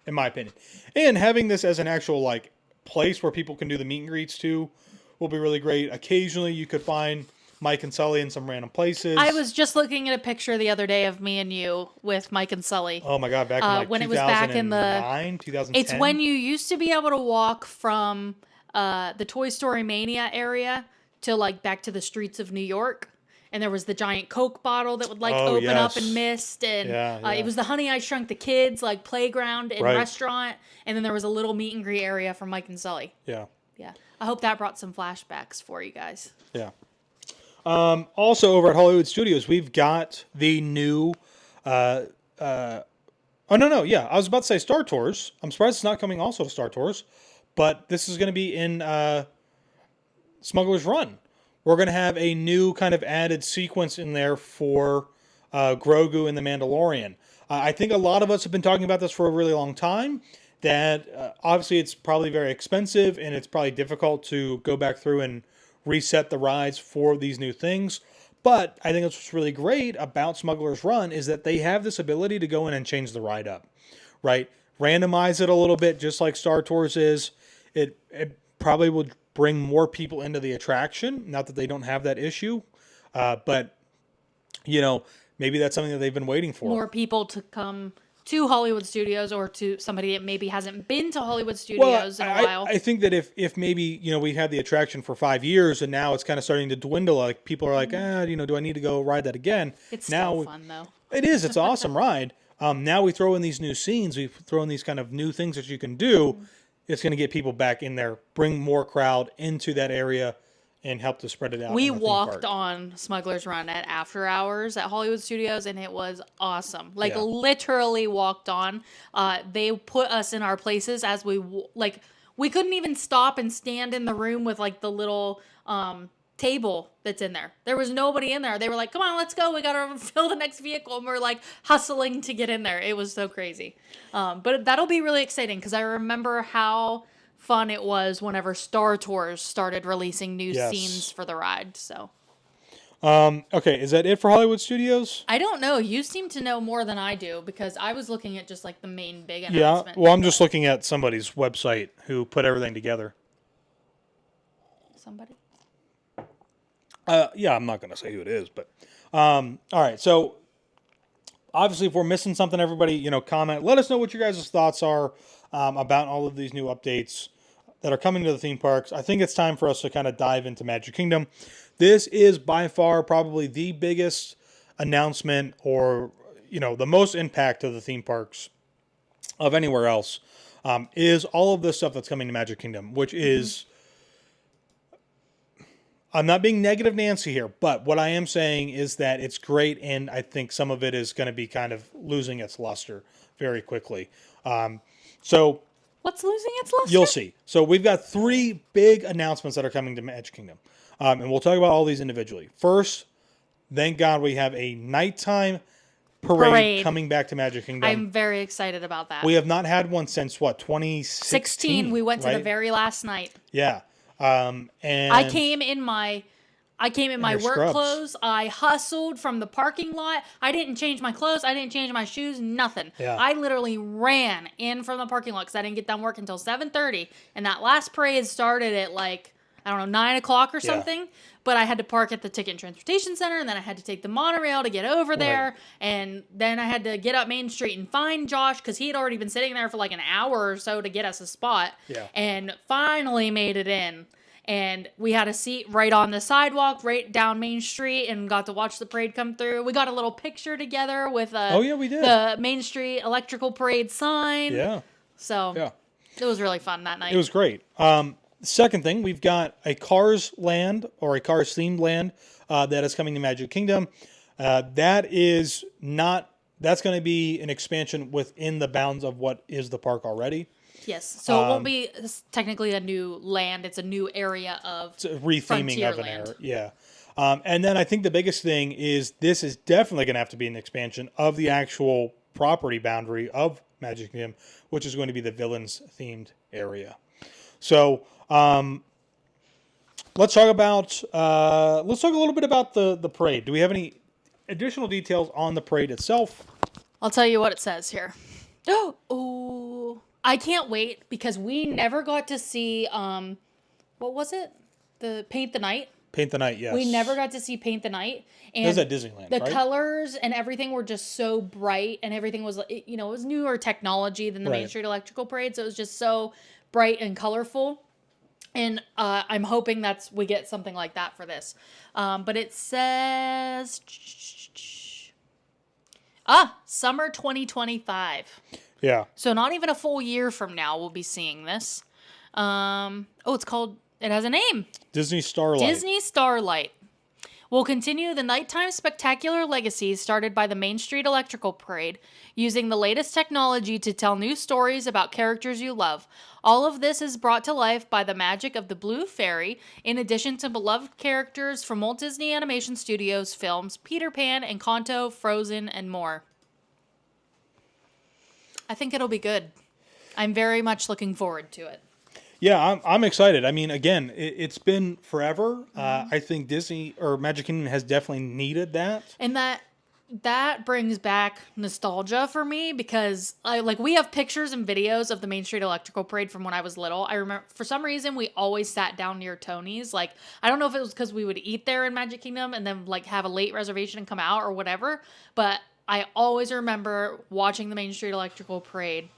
in my opinion. And having this as an actual like place where people can do the meet and greets too will be really great. Occasionally you could find Mike and Sully in some random places. I was just looking at a picture the other day of me and you with Mike and Sully. Oh my God, back in like when it was back in the 2010. It's when you used to be able to walk from the Toy Story Mania area to like back to the streets of New York. And there was the giant Coke bottle that would like open up and mist. And it was the Honey, I Shrunk the Kids like playground and restaurant. And then there was a little meet and greet area for Mike and Sully. Yeah. Yeah. I hope that brought some flashbacks for you guys. Yeah. Also over at Hollywood Studios, we've got the new, I was about to say Star Tours. I'm surprised it's not coming also to Star Tours, but this is going to be in, Smuggler's Run. We're going to have a new kind of added sequence in there for, Grogu and the Mandalorian. I think a lot of us have been talking about this for a really long time, that, obviously it's probably very expensive and it's probably difficult to go back through and reset the rides for these new things. But I think that's what's really great about Smuggler's Run is that they have this ability to go in and change the ride up, right? Randomize it a little bit, just like Star Tours is. It probably will bring more people into the attraction. Not that they don't have that issue, but, you know, maybe that's something that they've been waiting for. More people to come to Hollywood Studios or to somebody that maybe hasn't been to Hollywood Studios in a while. I think that if maybe, you know, we've had the attraction for 5 years and now it's kind of starting to dwindle, like people are like, you know, do I need to go ride that again? It's still fun though. It is. It's an awesome ride. Now we throw in these new scenes. We throw in these kind of new things that you can do. It's going to get people back in there, bring more crowd into that area, and help to spread it out. We walked on Smuggler's Run at after hours at Hollywood Studios, and it was awesome. Like, literally walked on. They put us in our places as we couldn't even stop and stand in the room with, like, the little table that's in there. There was nobody in there. They were like, come on, let's go. We got to fill the next vehicle. And we're, like, hustling to get in there. It was so crazy. But that'll be really exciting because I remember how fun it was whenever Star Tours started releasing new scenes for the ride. So, okay, is that it for Hollywood Studios? I don't know. You seem to know more than I do because I was looking at just like the main big announcement. Yeah, well, I'm just looking at somebody's website who put everything together. Somebody? Yeah, I'm not going to say who it is, but all right. So obviously, if we're missing something, everybody, you know, comment. Let us know what your guys' thoughts are about all of these new updates that are coming to the theme parks. I think it's time for us to kind of dive into Magic Kingdom. This is by far probably the biggest announcement or, you know, the most impact to the theme parks of anywhere else is all of this stuff that's coming to Magic Kingdom, which is, I'm not being negative Nancy here, but what I am saying is that it's great, and I think some of it is going to be kind of losing its luster very quickly. So what's losing its luster? You'll see. So we've got 3 big announcements that are coming to Magic Kingdom. And we'll talk about all these individually. First, thank God we have a nighttime parade coming back to Magic Kingdom. I'm very excited about that. We have not had one since, what, 2016? We went to the very last night. Yeah. And I came in my work scrubs. clothes. I hustled from the parking lot. I didn't change my clothes. I didn't change my shoes. Nothing. Yeah. I literally ran in from the parking lot because I didn't get done work until 7:30. And that last parade started at like, I don't know, 9 o'clock or something. But I had to park at the Ticket and Transportation Center, and then I had to take the monorail to get over there. Right. And then I had to get up Main Street and find Josh because he had already been sitting there for like an hour or so to get us a spot. Yeah. And finally made it in. And we had a seat right on the sidewalk, right down Main Street, and got to watch the parade come through. We got a little picture together with we did. the Main Street Electrical Parade sign. Yeah. So it was really fun that night. It was great. Second thing, we've got a Cars land or a Cars themed land that is coming to Magic Kingdom. That's going to be an expansion within the bounds of what is the park already. Yes, so it won't be technically a new land. It's a new area of It's a retheming of an Frontierland. area. Yeah. And then I think the biggest thing is this is definitely going to have to be an expansion of the actual property boundary of Magic Kingdom, which is going to be the villains themed area. So let's talk a little bit about the parade. Do we have any additional details on the parade itself? I'll tell you what it says here. Oh, I can't wait because we never got to see what was it? The Paint the Night. Paint the Night, yes. We never got to see Paint the Night. And that was at Disneyland, the right? colors and everything were just so bright, and everything was, it was newer technology than the Main Right. Street Electrical Parade, so it was just so bright and colorful. And I'm hoping we get something like that for this. But it says summer 2025. Yeah. So not even a full year from now we'll be seeing this. It has a name. Disney Starlight. Disney Starlight. Will continue the nighttime spectacular legacies started by the Main Street Electrical Parade, using the latest technology to tell new stories about characters you love. All of this is brought to life by the magic of the Blue Fairy, in addition to beloved characters from Walt Disney Animation Studios films, Peter Pan, Encanto, Frozen, and more. I think it'll be good. I'm very much looking forward to it. Yeah, I'm excited. I mean, again, it's been forever. I think Disney or Magic Kingdom has definitely needed that. And that brings back nostalgia for me because we have pictures and videos of the Main Street Electrical Parade from when I was little. I remember for some reason we always sat down near Tony's. I don't know if it was because we would eat there in Magic Kingdom and then have a late reservation and come out or whatever, but I always remember watching the Main Street Electrical Parade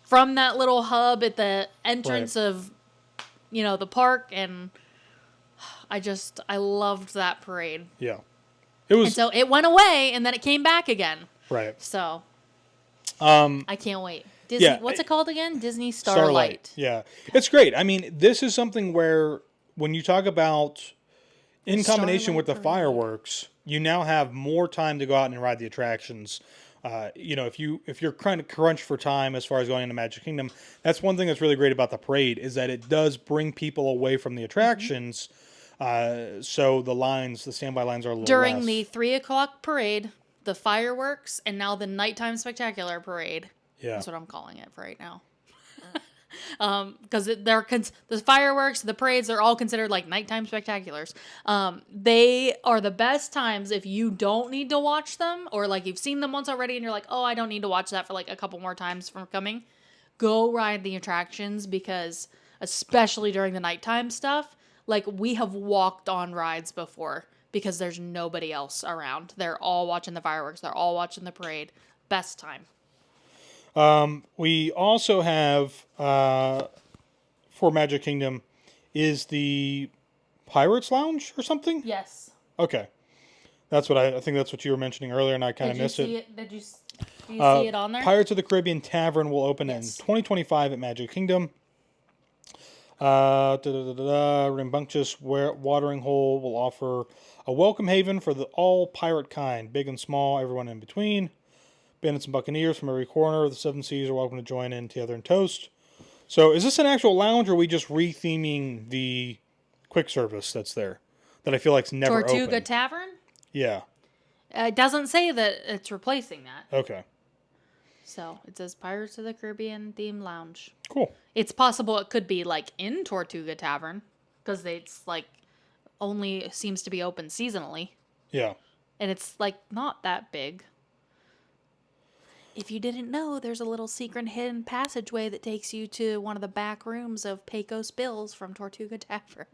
from that little hub at the entrance of, the park, and I loved that parade. Yeah. It was. And so it went away, and then it came back again. Right. So, I can't wait. Disney, yeah, what's it called again? Disney Starlight. Yeah. It's great. I mean, this is something where when you talk about, in combination with the fireworks, you now have more time to go out and ride the attractions. If you're kind of crunched for time as far as going into Magic Kingdom, that's one thing that's really great about the parade is that it does bring people away from the attractions. So the standby lines are a little During less. the 3:00 parade, the fireworks, and now the nighttime spectacular parade. Yeah. That's what I'm calling it for right now. Because the fireworks, the parades, they're all considered like nighttime spectaculars. They are the best times if you don't need to watch them, or you've seen them once already and you're like, oh, I don't need to watch that for a couple more times from coming. Go ride the attractions, because especially during the nighttime stuff, we have walked on rides before because there's nobody else around. They're all watching the fireworks. They're all watching the parade. Best time. We also have, for Magic Kingdom, is the Pirates Lounge or something? Yes. Okay. That's what I think that's what you were mentioning earlier, and I kind of missed it. Did you see it on there? Pirates of the Caribbean Tavern will open in 2025 at Magic Kingdom. Rambunctious Watering Hole will offer a welcome haven for all pirate kind, big and small, everyone in between. Bandits and Buccaneers from every corner of the Seven Seas are welcome to join in together and toast. So is this an actual lounge, or are we just re-theming the quick service that's there? That I feel like's never opened. Tortuga Tavern? Yeah. It doesn't say that it's replacing that. Okay. So it says Pirates of the Caribbean Theme Lounge. Cool. It's possible it could be in Tortuga Tavern, because it's only seems to be open seasonally. Yeah. And it's not that big. If you didn't know, there's a little secret hidden passageway that takes you to one of the back rooms of Pecos Bill's from Tortuga Tavern.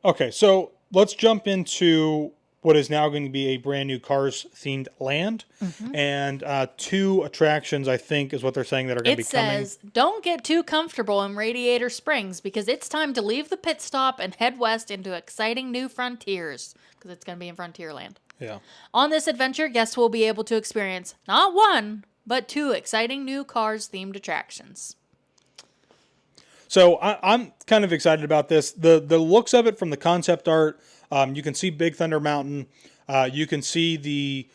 Okay, so let's jump into what is now going to be a brand new Cars-themed land. Mm-hmm. And 2 attractions, I think, is what they're saying that are going to be coming. It says, don't get too comfortable in Radiator Springs, because it's time to leave the pit stop and head west into exciting new frontiers, because it's going to be in Frontierland. Yeah. On this adventure, guests will be able to experience not 1, but 2 exciting new Cars-themed attractions. So I'm kind of excited about this. The looks of it from the concept art, you can see Big Thunder Mountain. You can see the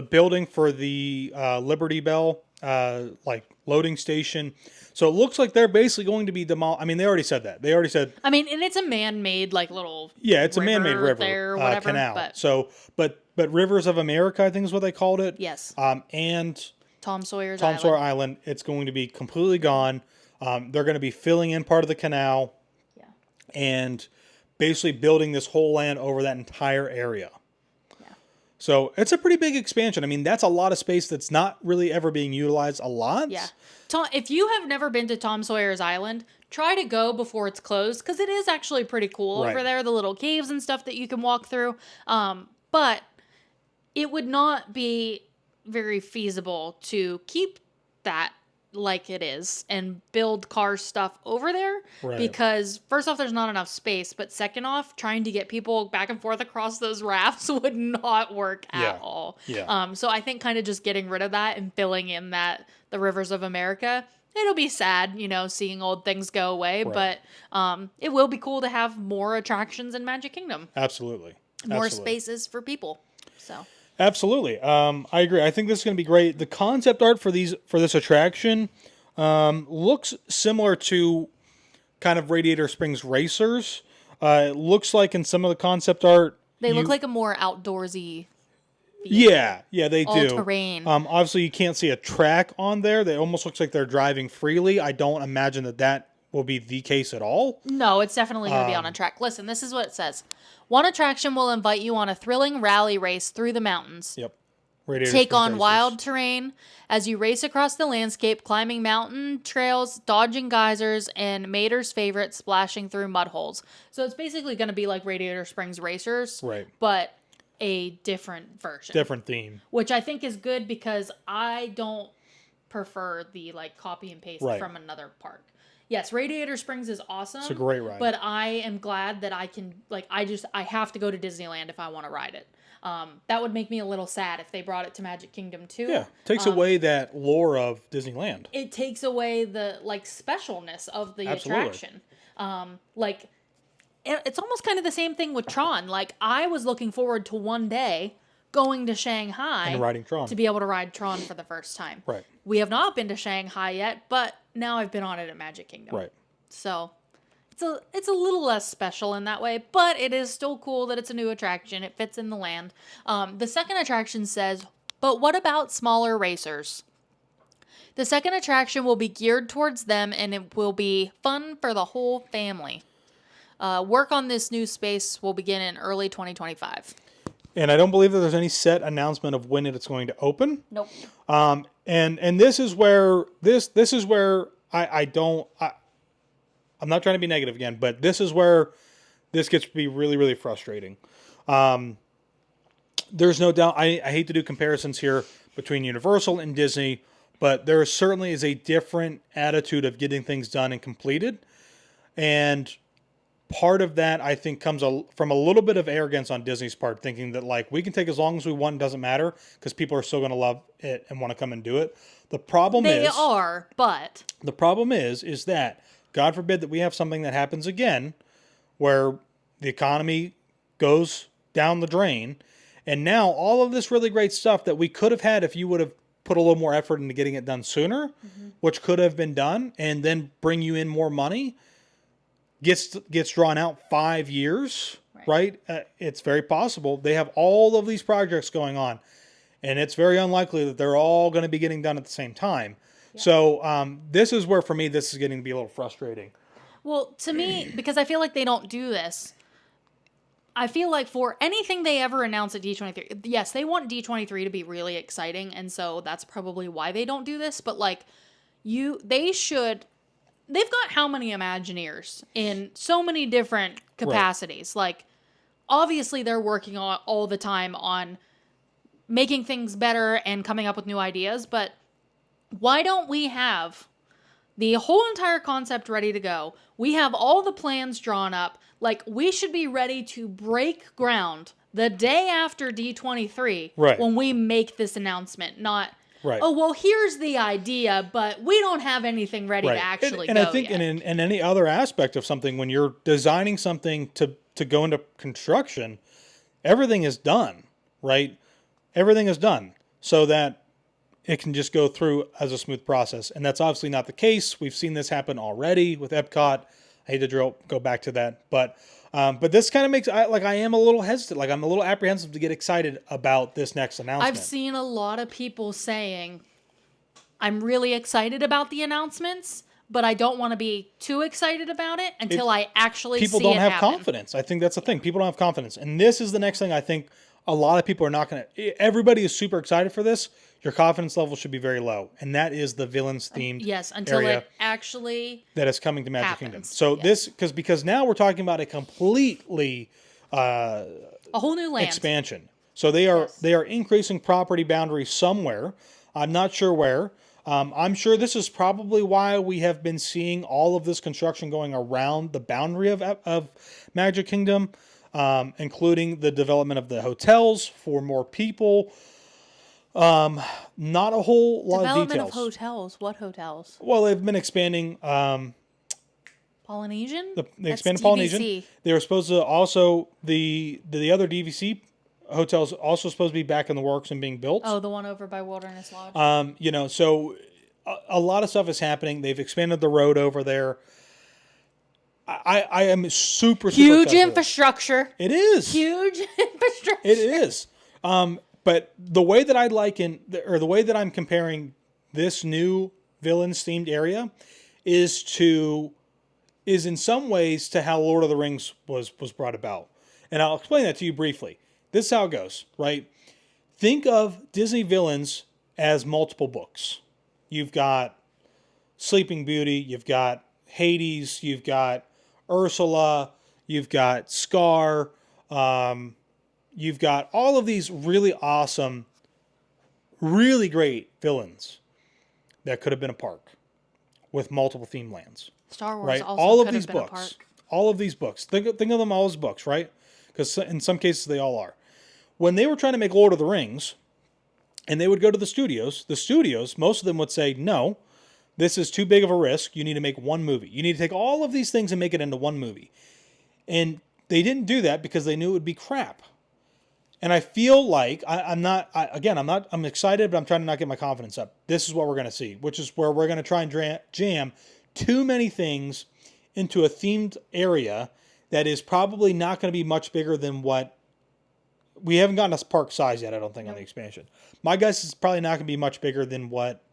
building for the Liberty Bell like loading station. So it looks like they're basically going to be demolished. I mean, they already said that. They already said. I mean, and it's a man-made like little. Yeah, it's a man-made river there, or whatever, canal. But, so, but Rivers of America, I think is what they called it. Yes. And Tom Sawyer Island. It's going to be completely gone. They're going to be filling in part of the canal. Yeah. And basically building this whole land over that entire area. Yeah. So it's a pretty big expansion. I mean, that's a lot of space that's not really ever being utilized a lot. Yeah. If you have never been to Tom Sawyer's Island, try to go before it's closed, because it is actually pretty cool over there, the little caves and stuff that you can walk through. But it would not be very feasible to keep that like it is and build car stuff over there, because first off, there's not enough space, but second off, trying to get people back and forth across those rafts would not work at all. So I think kind of just getting rid of that and filling in the Rivers of America, it'll be sad, seeing old things go away, but it will be cool to have more attractions in Magic Kingdom. Absolutely. More spaces for people. So absolutely. I agree. I think this is going to be great. The concept art for this attraction looks similar to kind of Radiator Springs Racers. It looks like in some of the concept art, they look like a more outdoorsy. Yeah, they do. All-terrain. Obviously, you can't see a track on there. They almost looks like they're driving freely. I don't imagine that will be the case at all. No, it's definitely going to be on a track. Listen, this is what it says. One attraction will invite you on a thrilling rally race through the mountains. Yep. Take on wild terrain as you race across the landscape, climbing mountain trails, dodging geysers, and Mater's favorite, splashing through mud holes. So it's basically going to be like Radiator Springs Racers, but a different version. Different theme. Which I think is good, because I don't prefer the copy and paste from another park. Yes, Radiator Springs is awesome. It's a great ride. But I am glad that I can, I have to go to Disneyland if I want to ride it. That would make me a little sad if they brought it to Magic Kingdom too. Yeah, takes away that lore of Disneyland. It takes away the specialness of the attraction. It's almost kind of the same thing with Tron. I was looking forward to one day going to Shanghai and riding Tron to be able to ride Tron for the first time. Right. We have not been to Shanghai yet, but now I've been on it at Magic Kingdom. Right. So it's a little less special in that way, but it is still cool that it's a new attraction. It fits in the land. The second attraction says, but what about smaller racers? The second attraction will be geared towards them, and it will be fun for the whole family. Work on this new space will begin in early 2025. And I don't believe that there's any set announcement of when it's going to open. Nope. And this is where I'm not trying to be negative again, but this is where this gets to be really, really frustrating. There's no doubt. I hate to do comparisons here between Universal and Disney, but there certainly is a different attitude of getting things done and completed. And part of that, I think, comes from a little bit of arrogance on Disney's part, thinking that we can take as long as we want, it doesn't matter, because people are still going to love it and want to come and do it. The problem is that, God forbid that we have something that happens again, where the economy goes down the drain, and now all of this really great stuff that we could have had if you would have put a little more effort into getting it done sooner, which could have been done, and then bring you in more money, gets drawn out 5 years, right? It's very possible. They have all of these projects going on, and it's very unlikely that they're all going to be getting done at the same time. Yeah. So this is where, for me, this is getting to be a little frustrating. Well, to me, because I feel like they don't do this, I feel like for anything they ever announce at D23, yes, they want D23 to be really exciting, and so that's probably why they don't do this, but they should... They've got how many Imagineers in so many different capacities. Obviously they're working all the time on making things better and coming up with new ideas, but why don't we have the whole entire concept ready to go? We have all the plans drawn up. We should be ready to break ground the day after D23 when we make this announcement, not... Right. Oh, well, here's the idea, but we don't have anything ready to actually and go I think yet. in any other aspect of something, when you're designing something to go into construction, everything is done, right? Everything is done so that it can just go through as a smooth process. And that's obviously not the case. We've seen this happen already with Epcot. I hate to go back to that, but this kind of makes I am a little hesitant. Like, I'm a little apprehensive to get excited about this next announcement. I've seen a lot of people saying, I'm really excited about the announcements, but I don't want to be too excited about it until I actually see it happen. People don't have confidence. I think that's the thing. People don't have confidence. And this is the next thing I think a lot of people are not going to... Everybody is super excited for this. Your confidence level should be very low. And that is the villains-themed until area it actually that is coming to Magic happens. Kingdom. So because now we're talking about a completely... a whole new land. Expansion. So they are increasing property boundaries somewhere. I'm not sure where. I'm sure this is probably why we have been seeing all of this construction going around the boundary of Magic Kingdom, including the development of the hotels for more people. Not a whole lot of details. Development of hotels. What hotels? Well, they've been expanding. Polynesian? They expanded Polynesian. They were supposed to also, the other DVC hotels also supposed to be back in the works and being built. Oh, the one over by Wilderness Lodge. So a lot of stuff is happening. They've expanded the road over there. I am super huge infrastructure. It is Huge infrastructure. It is. But the way that the way that I'm comparing this new villains themed area is in some ways to how Lord of the Rings was brought about. And I'll explain that to you briefly. This is how it goes, right? Think of Disney villains as multiple books. You've got Sleeping Beauty, you've got Hades, you've got Ursula, you've got Scar, you've got all of these really awesome, really great villains that could have been a park with multiple theme lands. Star Wars right? also all of could these have been books, a park. all of these books. Think of them all as books, right? Because in some cases they all are. When they were trying to make Lord of the Rings, and they would go to the studios, most of them would say, no, this is too big of a risk. You need to make one movie. You need to take all of these things and make it into one movie. And they didn't do that because they knew it would be crap. And I feel like I'm excited, but I'm trying to not get my confidence up. This is what we're going to see, which is where we're going to try and jam too many things into a themed area that is probably not going to be much bigger than what we haven't gotten a park size yet. I don't think on the expansion. My guess is probably not going to be much bigger than what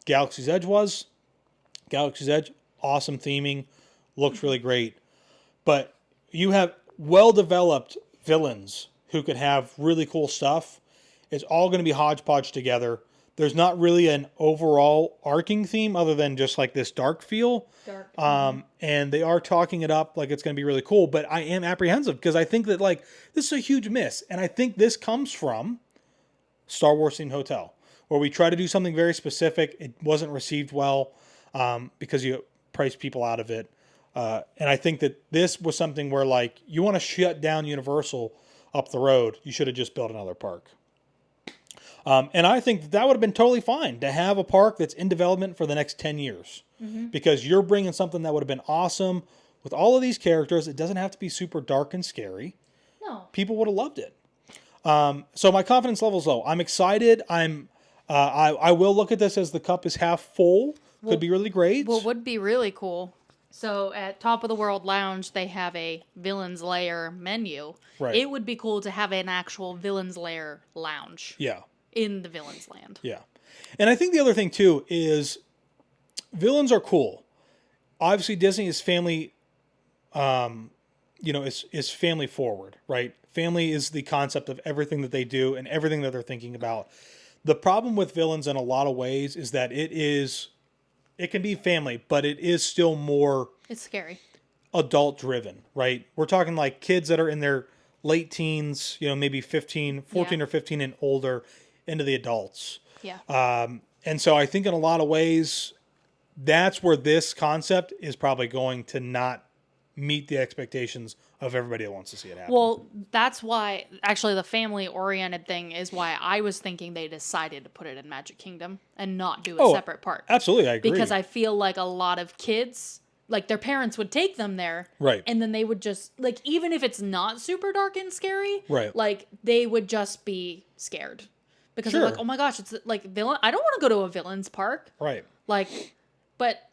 Galaxy's Edge was. Galaxy's Edge, awesome theming, looks really great, but you have well-developed villains who could have really cool stuff. It's all going to be hodgepodge together. There's not really an overall arcing theme other than just like this dark feel. And they are talking it up like it's going to be really cool, but I am apprehensive because I think that like this is a huge miss. And I think this comes from Star Wars themed hotel where we try to do something very specific. It wasn't received well because you priced people out of it. And I think that this was something where like you want to shut down Universal up the road. You should have just built another park. And I think that would have been totally fine to have a park that's in development for the next 10 years. Mm-hmm. Because you're bringing something that would have been awesome with all of these characters. It doesn't have to be super dark and scary. No. People would have loved it. So my confidence level is low. I'm excited. I will look at this as the cup is half full. Could be really great. What would be really cool. So at Top of the World Lounge, they have a Villain's Lair menu. Right. It would be cool to have an actual Villain's Lair lounge. Yeah. In the Villain's Land. Yeah. And I think the other thing, too, is villains are cool. Obviously, Disney is family, is family forward, right? Family is the concept of everything that they do and everything that they're thinking about. The problem with villains in a lot of ways is that it can be family, but it is still more... It's scary. Adult driven, right? We're talking like kids that are in their late teens, maybe 14 or 15 and older, into the adults. Yeah. And so I think in a lot of ways, that's where this concept is probably going to not meet the expectations of everybody that wants to see it happen. Well, that's why, actually, the family-oriented thing is why I was thinking they decided to put it in Magic Kingdom and not do a separate park. Absolutely, I agree. Because I feel like a lot of kids, like their parents would take them there. Right. And then they would just, like, even if it's not super dark and scary, right. like, they would just be scared. because they're like, oh my gosh, it's like villain. I don't want to go to a villain's park. Right. Like, but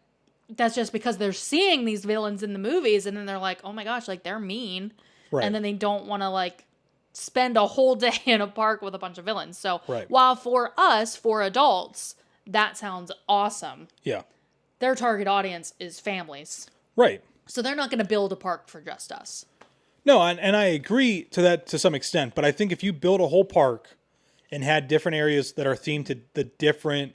that's just because they're seeing these villains in the movies, and then they're like, oh my gosh, like they're mean. Right. And then they don't want to like spend a whole day in a park with a bunch of villains. So right. while for us, for adults, that sounds awesome. Yeah. Their target audience is families. Right. So they're not going to build a park for just us. No, and I agree to that to some extent, but I think if you build a whole park and had different areas that are themed to the different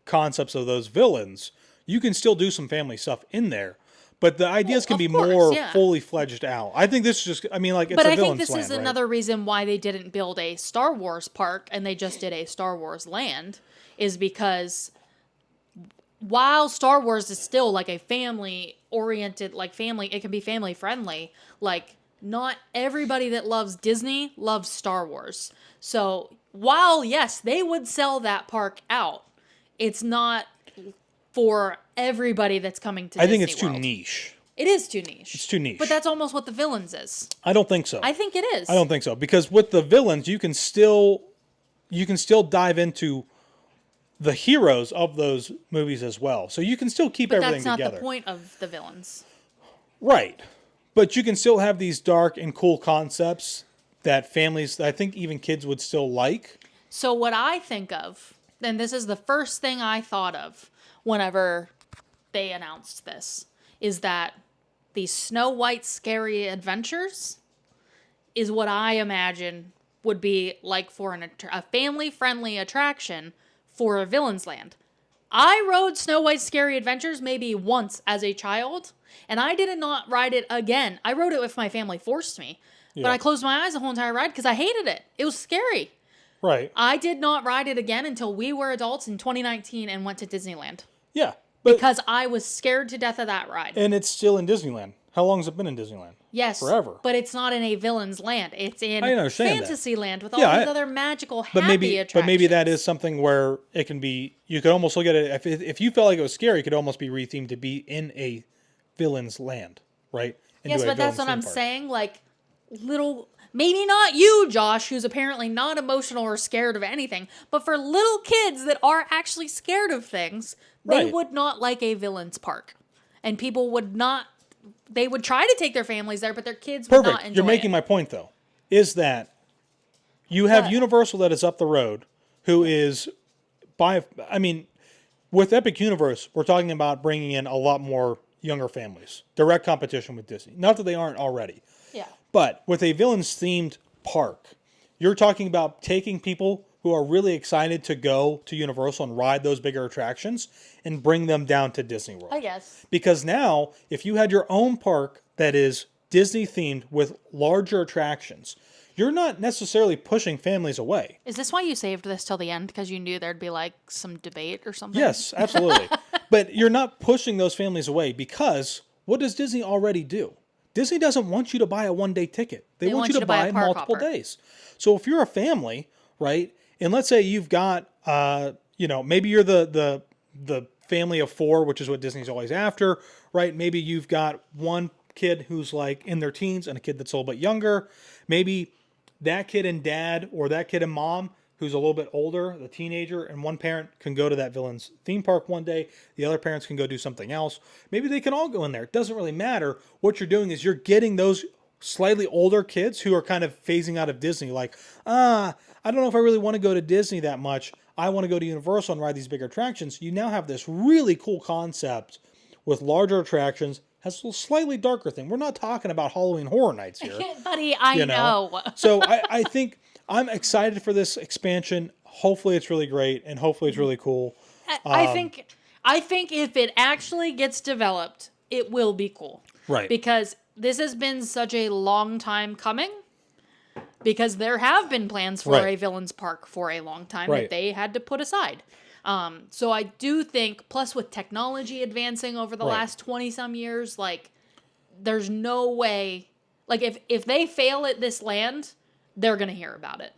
concepts of those villains, you can still do some family stuff in there. But the ideas can be more fully fledged out. I think this is just, I mean, like, it's a villain's land, But I think this is another reason why they didn't build a Star Wars park and they just did a Star Wars land, is because while Star Wars is still like a family-oriented, like family, it can be family-friendly, like, not everybody that loves Disney loves Star Wars. So while, yes, they would sell that park out, it's not for everybody that's coming to Disney I think it's World. too niche. It is too niche. It's too niche. But that's almost what the villains is. I don't think so. I think it is. I don't think so. Because with the villains, you can still dive into the heroes of those movies as well. So you can still keep everything together. But that's not the point of the villains. Right. But you can still have these dark and cool concepts that families, I think even kids would still like. So what I think of, and this is the first thing I thought of whenever they announced this, is that the Snow White Scary Adventures is what I imagine would be like for a family-friendly attraction for a villain's land. I rode Snow White Scary Adventures maybe once as a child, and I did not ride it again. I rode it if my family forced me, but I closed my eyes the whole entire ride because I hated it. It was scary. Right. I did not ride it again until we were adults in 2019 and went to Disneyland. Yeah. Because I was scared to death of that ride. And it's still in Disneyland. How long has it been in Disneyland? Yes. Forever. But it's not in a villain's land. It's in Fantasyland with all these other magical, happy attractions. But maybe that is something where it can be, you could almost look at it, if you felt like it was scary, it could almost be rethemed to be in a villain's land, right? Yes, but that's what I'm saying. Like, maybe not you, Josh, who's apparently not emotional or scared of anything, but for little kids that are actually scared of things, they would not like a villain's park. And people would not, they would try to take their families there, but their kids would not enjoy it. You're making my point, though, is that you have Universal that is up the road, who is, with Epic Universe, we're talking about bringing in a lot more younger families. Direct competition with Disney. Not that they aren't already. Yeah. But with a villains-themed park, you're talking about taking people who are really excited to go to Universal and ride those bigger attractions and bring them down to Disney World. I guess. Because now, if you had your own park that is Disney-themed with larger attractions, you're not necessarily pushing families away. Is this why you saved this till the end? Because you knew there'd be like some debate or something? Yes, absolutely. But you're not pushing those families away because what does Disney already do? Disney doesn't want you to buy a one-day ticket. They want you to buy multiple days. So if you're a family, right, and let's say you've got, maybe you're the family of four, which is what Disney's always after, right? Maybe you've got one kid who's like in their teens and a kid that's a little bit younger. Maybe that kid and dad or that kid and mom who's a little bit older, the teenager, and one parent can go to that villain's theme park one day. The other parents can go do something else. Maybe they can all go in there. It doesn't really matter. What you're doing is you're getting those slightly older kids who are kind of phasing out of Disney. Like, I don't know if I really want to go to Disney that much. I want to go to Universal and ride these bigger attractions. You now have this really cool concept with larger attractions. Has a slightly darker thing. We're not talking about Halloween Horror Nights here. Buddy, I know. So I think I'm excited for this expansion. Hopefully it's really great and hopefully it's really cool. I think if it actually gets developed, it will be cool. Right. Because this has been such a long time coming. Because there have been plans for a villain's park for a long time that they had to put aside. So I do think, plus with technology advancing over the last 20-some years, like, there's no way, like, if they fail at this land, they're going to hear about it.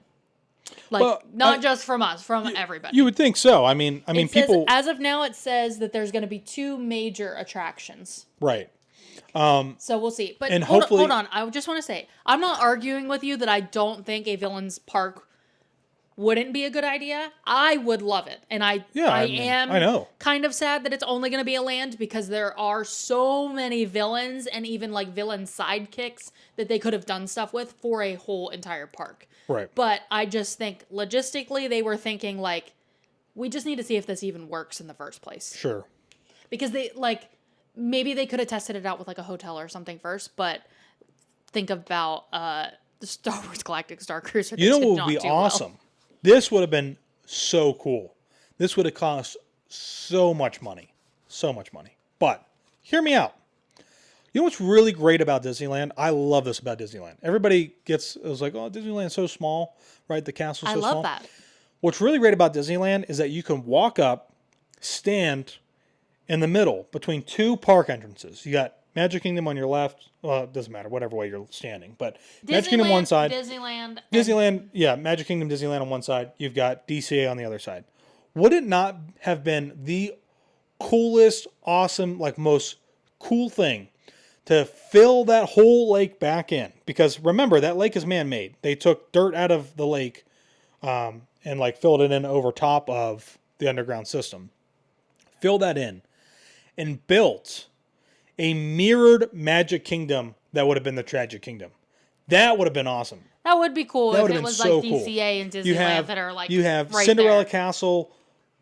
Like, not just from us, from everybody. You would think so. I mean, people... As of now, it says that there's going to be 2 major attractions. Right. So we'll see. But hold on. I just want to say, I'm not arguing with you that I don't think a villain's park wouldn't be a good idea. I would love it. And I know. Kind of sad that it's only going to be a land because there are so many villains and even like villain sidekicks that they could have done stuff with for a whole entire park. Right. But I just think logistically they were thinking like, we just need to see if this even works in the first place. Sure. Because they like, maybe they could have tested it out with like a hotel or something first, but think about the Star Wars Galactic Star Cruiser. You know what would be awesome? Well. This would have been so cool. This would have cost so much money. So much money. But hear me out. You know what's really great about Disneyland? I love this about Disneyland. Everybody it was like, oh, Disneyland's so small, right? The castle's so small. I love that. What's really great about Disneyland is that you can walk up, stand in the middle between two park entrances. You got Magic Kingdom on your left. Well, it doesn't matter, whatever way you're standing. But Magic Kingdom one side. Disneyland, yeah, Magic Kingdom, Disneyland on one side. You've got DCA on the other side. Would it not have been the coolest, awesome, like most cool thing to fill that whole lake back in? Because remember, that lake is man-made. They took dirt out of the lake and like filled it in over top of the underground system. Fill that in and built a mirrored Magic Kingdom that would have been the Tragic Kingdom. That would have been awesome. That would be cool if it was so like DCA and Disneyland that are like you have right Cinderella there. Castle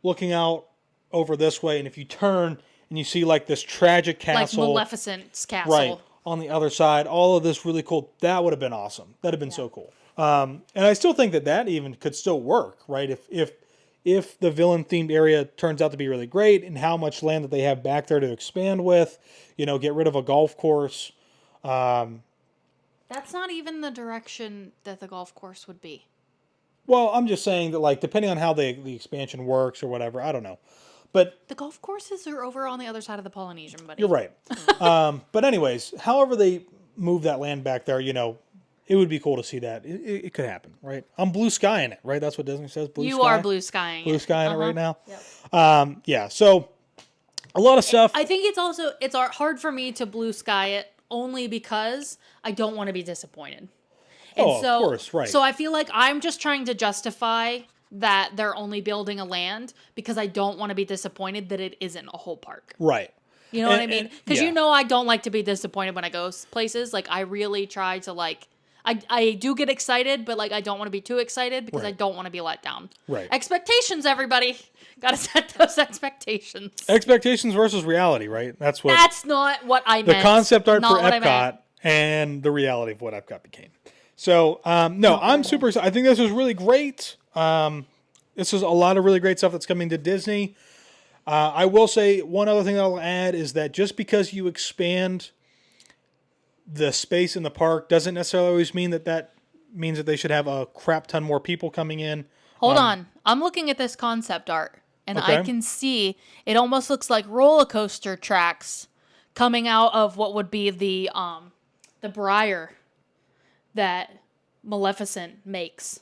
looking out over this way, and if you turn and you see like this tragic castle, like Maleficent's castle, right on the other side, all of this really cool. That would have been awesome. That'd have been so cool. And I still think that even could still work, right? If the villain themed area turns out to be really great and how much land that they have back there to expand with, get rid of a golf course. That's not even the direction that the golf course would be. Well, I'm just saying that, like, depending on how the expansion works or whatever, I don't know. But the golf courses are over on the other side of the Polynesian, buddy. You're right. But anyways, however they move that land back there, it would be cool to see that. It could happen, right? I'm blue skying it, right? That's what Disney says, blue sky. You are blue skying blue skying it right now. Yep. Yeah, so a lot of stuff. I think it's hard for me to blue sky it only because I don't want to be disappointed. And of course, right. So I feel like I'm just trying to justify that they're only building a land because I don't want to be disappointed that it isn't a whole park. Right. You know what I mean? Because I don't like to be disappointed when I go places. Like, I really try to, like, I do get excited, but, like, I don't want to be too excited because I don't want to be let down. Right. Expectations, everybody. Got to set those expectations. Expectations versus reality, right? That's not what I meant. The concept art for Epcot and the reality of what Epcot became. So, I'm super excited. I think this was really great. This is a lot of really great stuff that's coming to Disney. I will say one other thing that I'll add is that just because you expand the space in the park doesn't necessarily always mean that means that they should have a crap ton more people coming in. Hold on. I'm looking at this concept art, and I can see it almost looks like roller coaster tracks coming out of what would be the briar that Maleficent makes.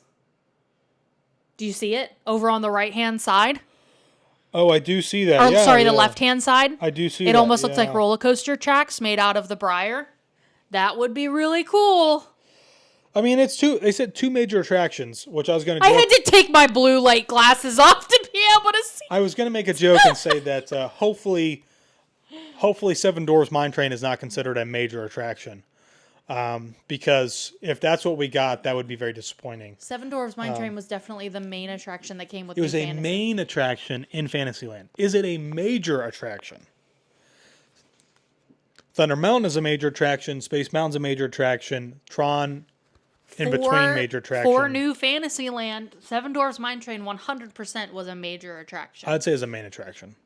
Do you see it over on the right-hand side? Oh, I do see that. The left-hand side. I do see that. It almost looks like roller coaster tracks made out of the briar. That would be really cool. I mean, they said two major attractions, which I was going to I had to take my blue light glasses off to be able to see. I was going to make a joke and say that hopefully Seven Dwarfs Mine Train is not considered a major attraction. Because if that's what we got, that would be very disappointing. Seven Dwarfs Mine Train was definitely the main attraction that came with it was a main attraction in Fantasyland. Is it a major attraction? Thunder Mountain is a major attraction. Space Mountain's a major attraction. Tron in between major attractions. For New Fantasyland, Seven Dwarfs Mine Train 100% was a major attraction. I'd say it's a main attraction.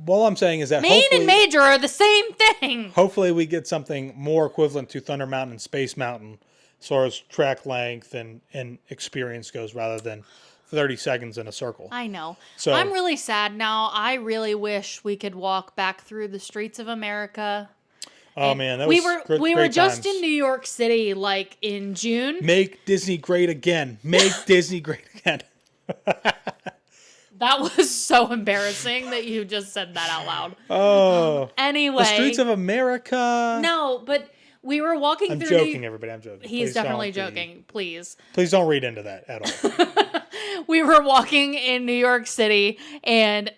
All I'm saying is that main and major are the same thing. Hopefully we get something more equivalent to Thunder Mountain and Space Mountain as far as track length and experience goes rather than 30 seconds in a circle. I know. So I'm really sad now. I really wish we could walk back through the streets of America. Oh, man. That was we were just in New York City like in June. Make Disney great again. Make Disney great again. That was so embarrassing that you just said that out loud. Oh. Anyway. The streets of America. No, but We were walking I'm through. joking, everybody. I'm joking. He's Please definitely don't joking. Please. Please don't read into that at all. We were walking in New York City, and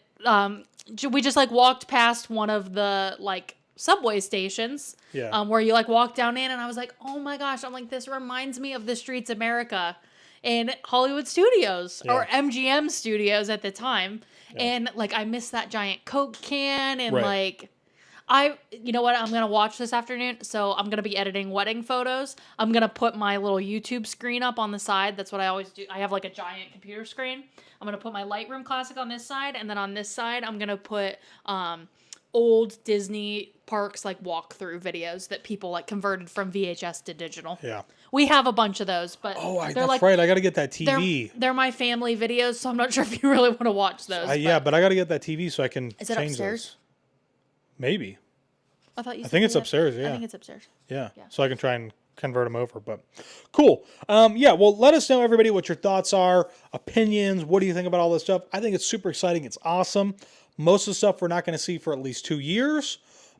we just like walked past one of the like subway stations. Yeah. Where you like walk down in, and I was like, oh my gosh, I'm like, this reminds me of the Streets America in Hollywood Studios or MGM Studios at the time. Yeah. And like, I miss that giant Coke can and like, you know what, I'm going to watch this afternoon. So I'm going to be editing wedding photos. I'm going to put my little YouTube screen up on the side. That's what I always do. I have like a giant computer screen. I'm going to put my Lightroom Classic on this side. And then on this side, I'm going to put, old Disney parks like walkthrough videos that people like converted from VHS to digital. Yeah. We have a bunch of those, but that's like, right. I got to get that TV. They're my family videos, so I'm not sure if you really want to watch those. Yeah, but I got to get that TV so I can Is it change upstairs? those. Maybe. I thought you said think it's upstairs, yeah. I think it's upstairs. Yeah. So I can try and convert them over, but cool. Yeah, well, let us know, everybody, what your thoughts are, opinions. What do you think about all this stuff? I think it's super exciting. It's awesome. Most of the stuff we're not going to see for at least 2 years,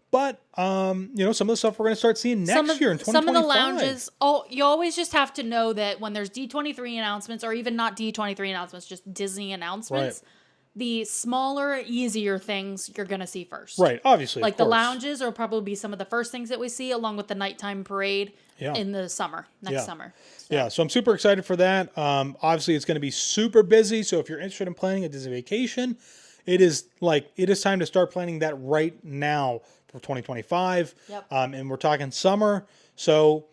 but some of the stuff we're going to start seeing next year in 2025. Some of the lounges, you always just have to know that when there's D23 announcements, or even not D23 announcements, just Disney announcements, the smaller, easier things you're going to see first. Right, obviously. Like the lounges will probably be some of the first things that we see, along with the nighttime parade in the summer, next summer. So. Yeah, so I'm super excited for that. Obviously, it's going to be super busy, so if you're interested in planning a Disney vacation, it is time to start planning that right now for 2025. Yep. And we're talking summer. So,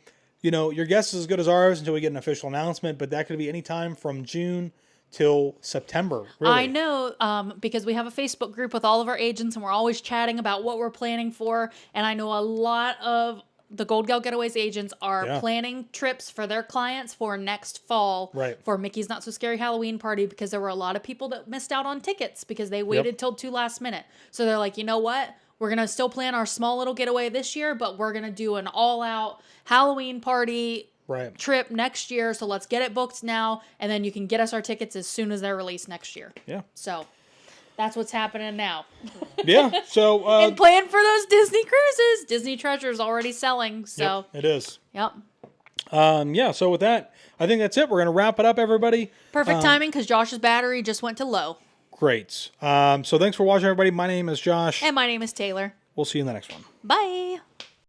your guess is as good as ours until we get an official announcement, but that could be any time from June till September. Really. I know, because we have a Facebook group with all of our agents, and we're always chatting about what we're planning for. And I know a lot of the Goldgell Getaways agents are planning trips for their clients for next fall for Mickey's Not So Scary Halloween Party, because there were a lot of people that missed out on tickets because they waited till too last minute. So they're like, you know what? We're going to still plan our small little getaway this year, but we're going to do an all-out Halloween party trip next year. So let's get it booked now, and then you can get us our tickets as soon as they're released next year. Yeah. So that's what's happening now. Yeah. So and plan for those Disney cruises. Disney Treasure is already selling. So it is. Yep. Yeah. So with that, I think that's it. We're gonna wrap it up, everybody. Perfect timing, because Josh's battery just went to low. Great. So thanks for watching, everybody. My name is Josh, and my name is Taylor. We'll see you in the next one. Bye.